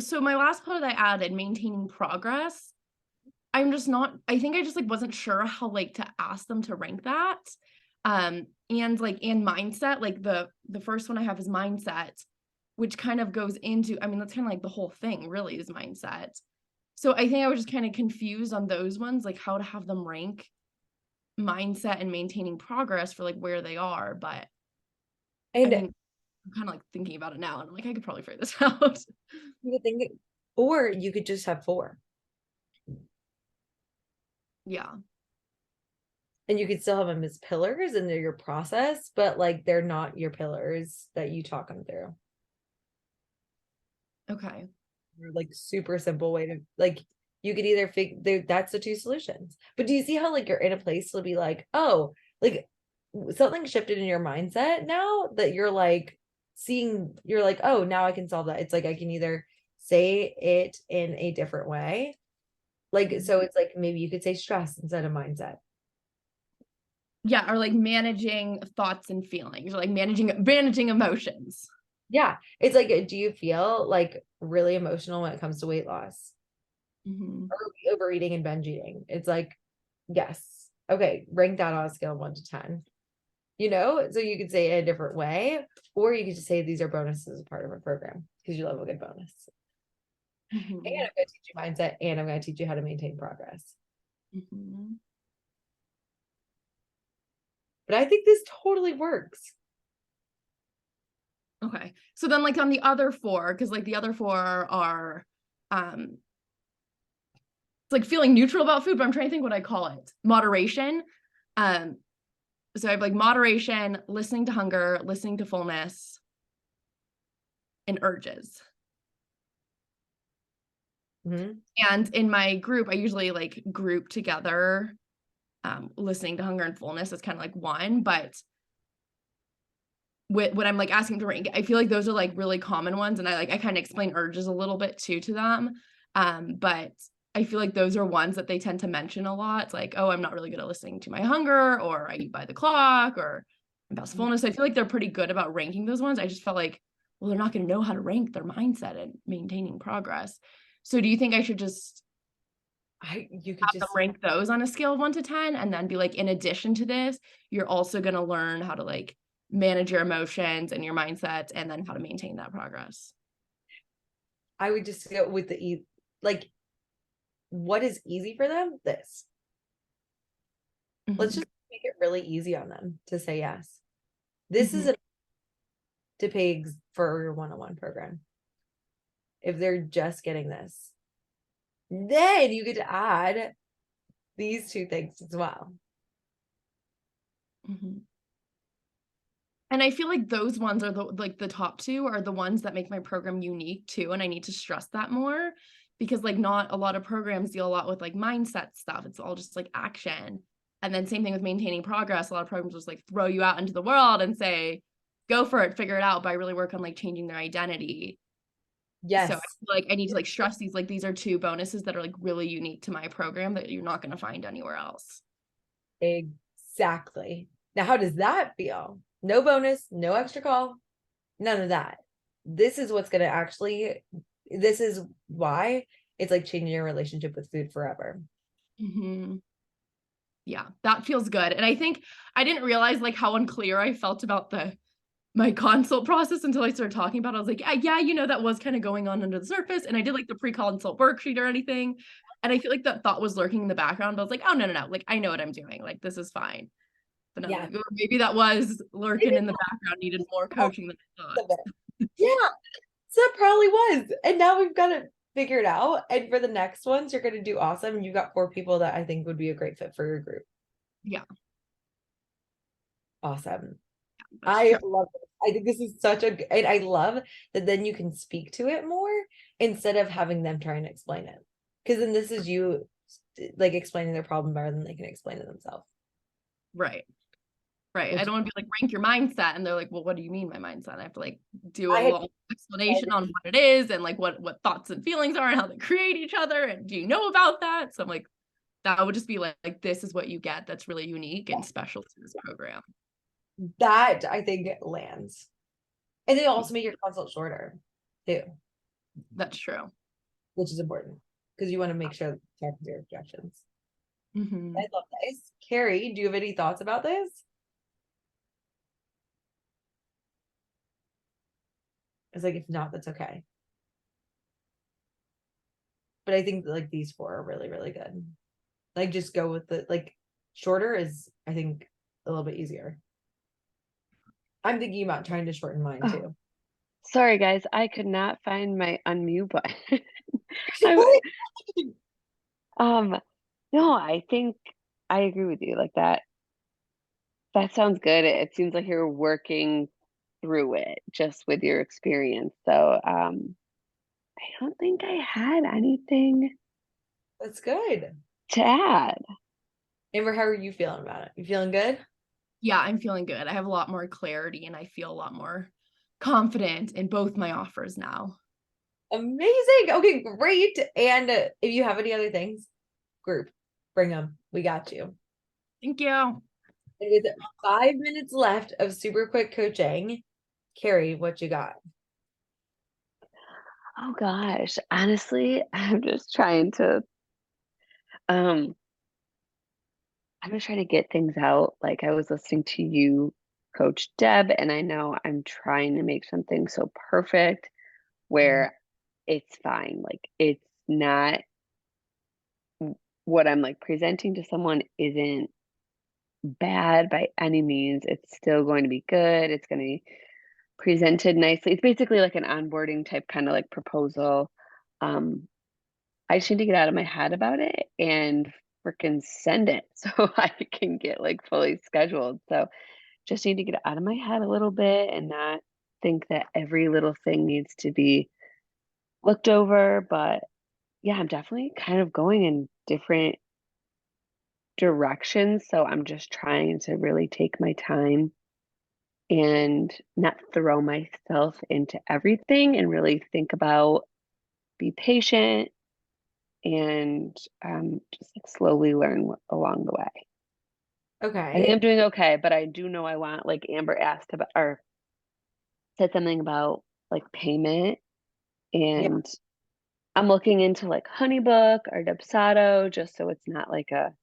so my last pillar that I added, maintaining progress, I'm just not, I think I just like wasn't sure how like to ask them to rank that. And like in mindset, like the first one I have is mindset, which kind of goes into, I mean, that's kind of like the whole thing really is mindset. So I think I was just kind of confused on those ones, like how to have them rank mindset and maintaining progress for like where they are. But I And mean, I'm kind of like thinking about it now and I'm like, I could probably figure this out. you think, or you could just have 4, Yeah. and you could still have them as pillars and they're your process, but like they're not your pillars that you talk them through. Okay. Like super simple way to like you could either figure that's the 2 solutions. But do you see how like you're in a place to be like, oh, like something shifted in your mindset now that you're like seeing, you're like, oh, now I can solve that. It's like I can either say it in a different way. Like so it's like maybe you could say stress instead of mindset. Yeah, or like managing thoughts and feelings, or like managing emotions. Yeah. It's like, do you feel like really emotional when it comes to weight loss? Mhm. Or overeating and binge eating? It's like, yes. Okay, rank that on a scale of 1 to 10. You know, so you could say it a different way, or you could just say these are bonuses as part of our program because you love a good bonus. And I'm Mhm. going to teach you mindset, and I'm going to teach you how to maintain progress. Mhm. But I think this totally works. Okay. So then like on the other 4, because like the other 4 are it's like feeling neutral about food, but I'm trying to think what I call it. Moderation. So I have like moderation, listening to hunger, listening to fullness, and urges. Mhm. And in my group, I usually like group together listening to hunger and fullness is kind of like one, but when I'm like asking to rank, I feel like those are like really common ones. And I kind of explain urges a little bit too to them. But I feel like those are ones that they tend to mention a lot. It's like, oh, I'm not really good at listening to my hunger, or I eat by the clock, or best fullness. I feel like they're pretty good about ranking those ones. I just felt like, well, they're not going to know how to rank their mindset and maintaining progress. So do you think I should just You could have them just rank those on a scale of 1 to 10 and then be like, in addition to this, you're also going to learn how to like manage your emotions and your mindsets and then how to maintain that progress? I would just go with the like, what is easy for them? This. Let's Mhm. just make it really easy on them to say yes. This is Mhm. to pay for your one-on-one program. If they're just getting this, then you get to add these two things as well. Mhm. And I feel like those ones are the top two are the ones that make my program unique too. And I need to stress that more because like not a lot of programs deal a lot with like mindset stuff. It's all just like action. And then same thing with maintaining progress. A lot of programs just like throw you out into the world and say, go for it, figure it out, but I really work on like changing their identity. So I Yes, feel like I need to like stress these, like these are two bonuses that are like really unique to my program that you're not going to find anywhere else. exactly. Now, how does that feel? No bonus, no extra call, none of that. This is what's going to actually, this is why it's like changing your relationship with food forever. Mhm. Yeah, that feels good. And I think I didn't realize like how unclear I felt about my consult process until I started talking about it. I was like, yeah, you know, that was kind of going on under the surface. And I did like the pre-consult worksheet or anything. And I feel like that thought was lurking in the background, but I was like, oh no. Like I know what I'm doing. Like this is fine. But I was Yeah. like, oh, maybe that was lurking in the background, needed more coaching than I thought. Yeah. So that probably was. And now we've got it figured out. And for the next ones, you're going to do awesome. And you've got 4 people that I think would be a great fit for your group. Yeah, Awesome. that's I true. love it. I think this is such a, and I love that then you can speak to it more instead of having them try and explain it. Because then this is you like explaining their problem better than they can explain it themselves. Right. Right. I Which don't want to be like rank your mindset. And they're like, well, what do you mean my mindset? I have to like do a I had long explanation on what it is and like what thoughts and feelings are and how they create each other. And do you know about that? So I'm like, that would just be like this is what you get that's really unique and special to this program. that I think lands. And they also make your consult shorter too, That's true. which is important because you want to make sure that you check your objections. Mhm. I love this. Carrie, do you have any thoughts about this? It's like, if not, that's okay. But I think like these 4 are really, really good. Like just go with the like shorter is I think a little bit easier. I'm thinking about trying to shorten mine Oh, too. sorry guys, I could not find my unmute button. I, no, I think I agree with you. Like that. That sounds good. It seems like you're working through it just with your experience. So, I don't think I had anything That's good. to add. Amber, how are you feeling about it? You feeling good? Yeah, I'm feeling good. I have a lot more clarity and I feel a lot more confident in both my offers now. Amazing. Okay, great. And if you have any other things, group, bring them. We got you. Thank you. With 5 minutes left of super quick coaching, Carrie, what you got? Oh gosh, honestly, I'm just trying to um I'm just trying to get things out. Like I was listening to you, Coach Deb, and I know I'm trying to make something so perfect Mhm. where it's fine. Like it's not what I'm like presenting to someone isn't bad by any means. It's still going to be good. It's going to be presented nicely. It's basically like an onboarding type kind of like proposal. Um, I just need to get out of my head about it and freaking send it so I can get like fully scheduled. So just need to get out of my head a little bit and not think that every little thing needs to be looked over. But yeah, I'm definitely kind of going in different directions. So I'm just trying to really take my time and not throw myself into everything and really think about, be patient, and just like slowly learn along the way. I think Okay. I'm doing okay, but I do know I want, like Amber asked about or said something about like payment, Yeah. and I'm looking into like Honeybook or Dubsado just so it's not like a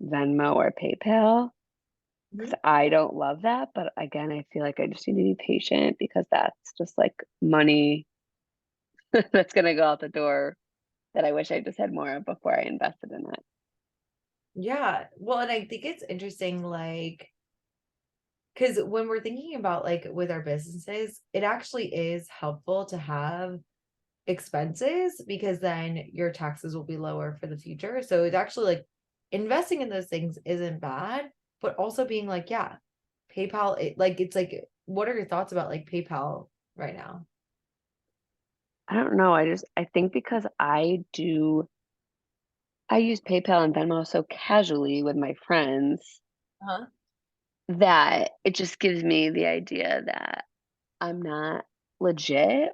Venmo or PayPal because Mhm. I don't love that. But again, I feel like I just need to be patient because that's just like money that's gonna go out the door that I wish I just had more of before I invested in it. Yeah. Well, and I think it's interesting, like, because when we're thinking about like with our businesses, it actually is helpful to have expenses because then your taxes will be lower for the future. So it's actually like investing in those things isn't bad, but also being like, yeah, PayPal, like, it's like, what are your thoughts about like PayPal right now? I don't know. I think because I use PayPal and Venmo so casually with my friends Uh-huh. that it just gives me the idea that I'm not legit.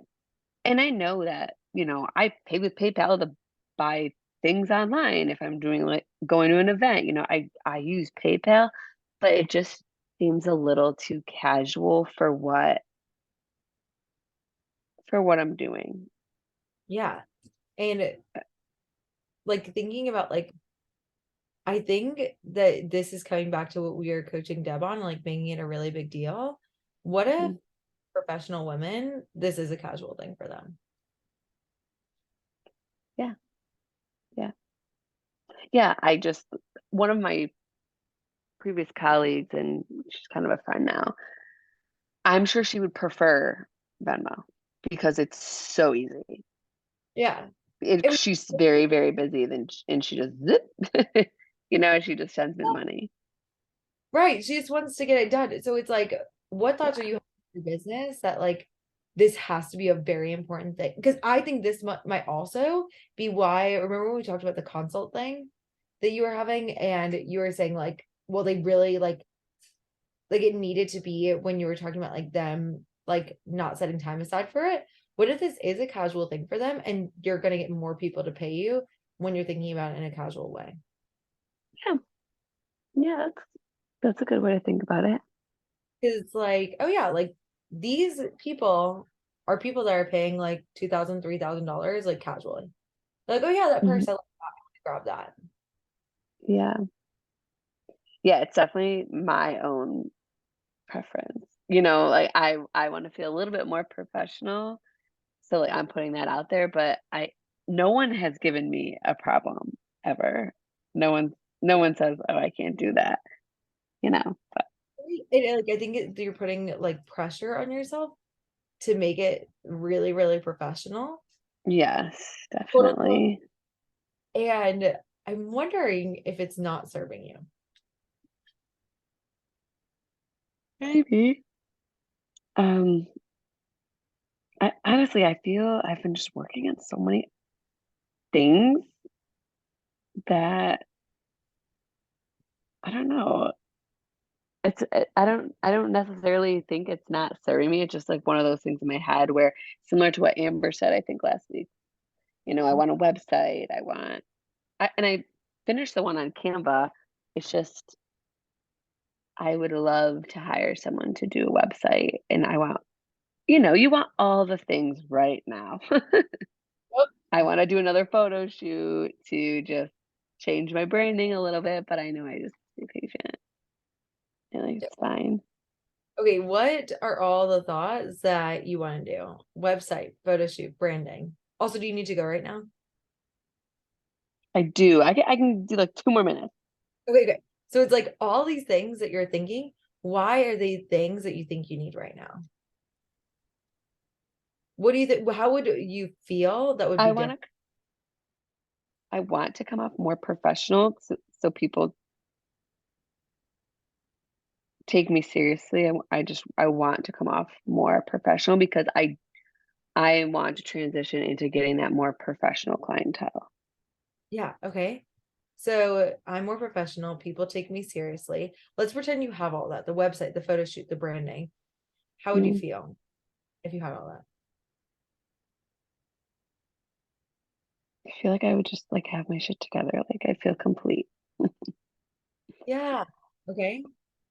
And I know that, I pay with PayPal to buy things online if I'm doing like going to an event, I use PayPal, but it just seems a little too casual for what I'm doing. Yeah. And like thinking about like, I think that this is coming back to what we are coaching Deb on, like making it a really big deal. What if Mm, professional women, this is a casual thing for them? Yeah, yeah. Yeah, one of my previous colleagues, and she's kind of a friend now, I'm sure she would prefer Venmo because it's so easy. Yeah. It- She's very, very busy, and she just zip, she just sends me money. right. She just wants to get it done. So it's like, what thoughts are Yeah. you having for your business that like this has to be a very important thing? Because I think this might also be why, remember when we talked about the consult thing that you were having, and you were saying like, well, they really like it needed to be when you were talking about like them like not setting time aside for it. What if this is a casual thing for them and you're going to get more people to pay you when you're thinking about it in a casual way? Yeah. Yeah, that's a good way to think about it. Because it's like, oh yeah, like these people are people that are paying like $2,000, $3,000 like casually. Like, oh yeah, that Mhm. purse, I like that. Grab that. Yeah. Yeah, it's definitely my own preference. Like I want to feel a little bit more professional. So like I'm putting that out there, but I no one has given me a problem ever. No one no one says, "Oh, I can't do that." But Like I think you're putting like pressure on yourself to make it really, really professional. yes, Quote unquote. definitely. And I'm wondering if it's not serving you. Maybe. Um I feel I've been just working on so many things that I don't know. I don't necessarily think it's not serving me. It's just like one of those things in my head where similar to what Amber said, I think last week. I want a website. And I finished the one on Canva. It's just I would love to hire someone to do a website, and you want all the things right now. Yep. I want to do another photo shoot to just change my branding a little bit, but I know I just be patient. I think Yep. it's fine. Okay, what are all the thoughts that you want to do? Website, photo shoot, branding. Also, do you need to go right now? I do. I can do like 2 more minutes. Okay, okay. So it's like all these things that you're thinking. Why are they things that you think you need right now? What do you think? How would you feel that would I be want different? to I want to come off more professional so people take me seriously. I want to come off more professional because I want to transition into getting that more professional clientele. Yeah, okay. So I'm more professional. People take me seriously. Let's pretend you have all that, the website, the photo shoot, the branding. How would you Mm. feel if you had all that? I feel like I would just like have my shit together. Like I feel complete. Yeah. Okay.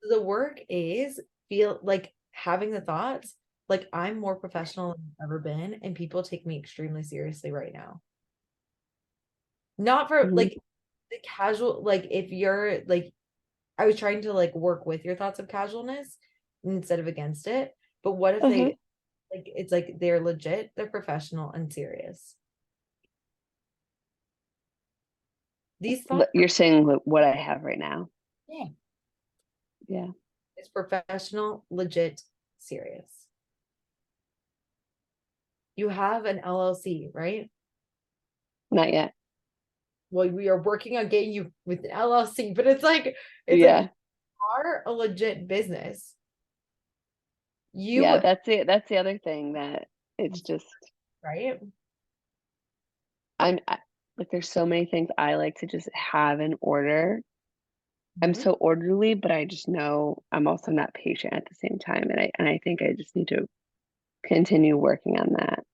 The work is feel like having the thoughts, like I'm more professional than I've ever been, and people take me extremely seriously right now. Not for Mhm. like the casual, like if you're like, I was trying to like work with your thoughts of casualness instead of against it. But what if Uh-huh. they like it's like they're legit, they're professional and serious. These thoughts, You're saying what I have right now. yeah, Yeah. it's professional, legit, serious. You have an LLC, right? Not yet. Well, we are working on getting you with an LLC, but it's like you Yeah. are a legit business. Yeah. You That's it. That's the other thing that it's just, right? like, there's so many things I like to just have in order. I'm Mhm. so orderly, but I just know I'm also not patient at the same time. And I think I just need to continue working on that.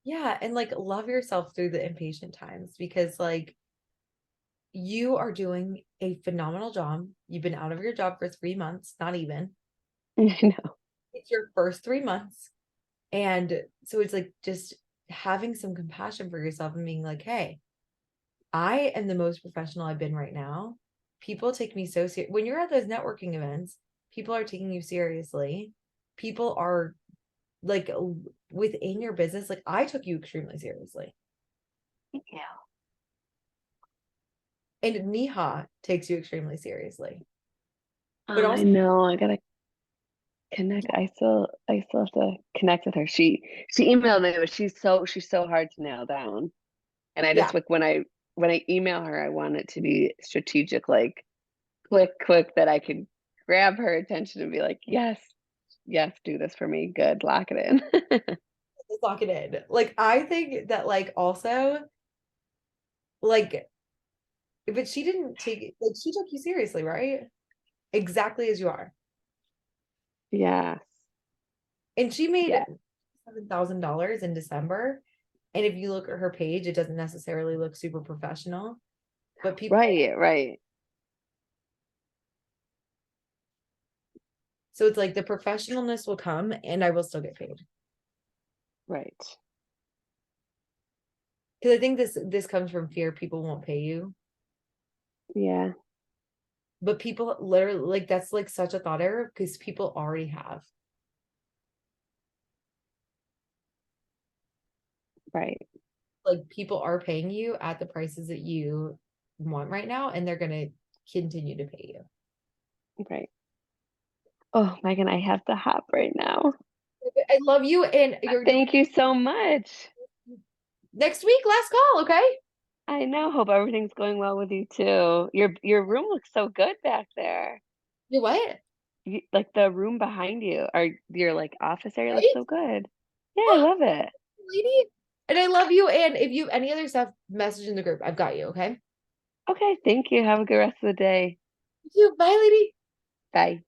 Yeah, and like love yourself through the impatient times because like you are doing a phenomenal job. You've been out of your job for 3 months, not even. I know. It's your first 3 months. And so it's like just having some compassion for yourself and being like, hey, I am the most professional I've been right now. People take me so serious. When you're at those networking events, people are taking you seriously. People are like within your business. Like I took you extremely seriously. Thank you. And Niha takes you extremely seriously. But I also, know. I gotta connect. I still have to connect with her. She emailed me, but she's so hard to nail down. And I yeah, just like when I email her, I want it to be strategic, like quick that I could grab her attention and be like, yes, yes, do this for me. Good, lock it in. let's lock it in. Like I think that like also like but she didn't take like she took you seriously, right? Exactly as you are. Yeah, And she made yeah, $7,000 in December. And if you look at her page, it doesn't necessarily look super professional, but people, right, so it's like the professionalness will come and I will still get paid. right. Because I think this comes from fear people won't pay you. Yeah, But people literally like that's like such a thought error because people already have. right, Like people are paying you at the prices that you want right now, and they're gonna continue to pay you. right. Oh, Megan, I have to hop right now. I love you, and you're doing Thank you so much. next week, last call, okay? I know. Hope everything's going well with you too. Your room looks so good back there. You what? Like the room behind you, or your like office area looks Right? so good. Yeah, I love it. Lady. And I love you. And if you have any other stuff, message in the group. I've got you, okay? Okay, thank you. Have a good rest of the day. You too. Bye, lady. Bye.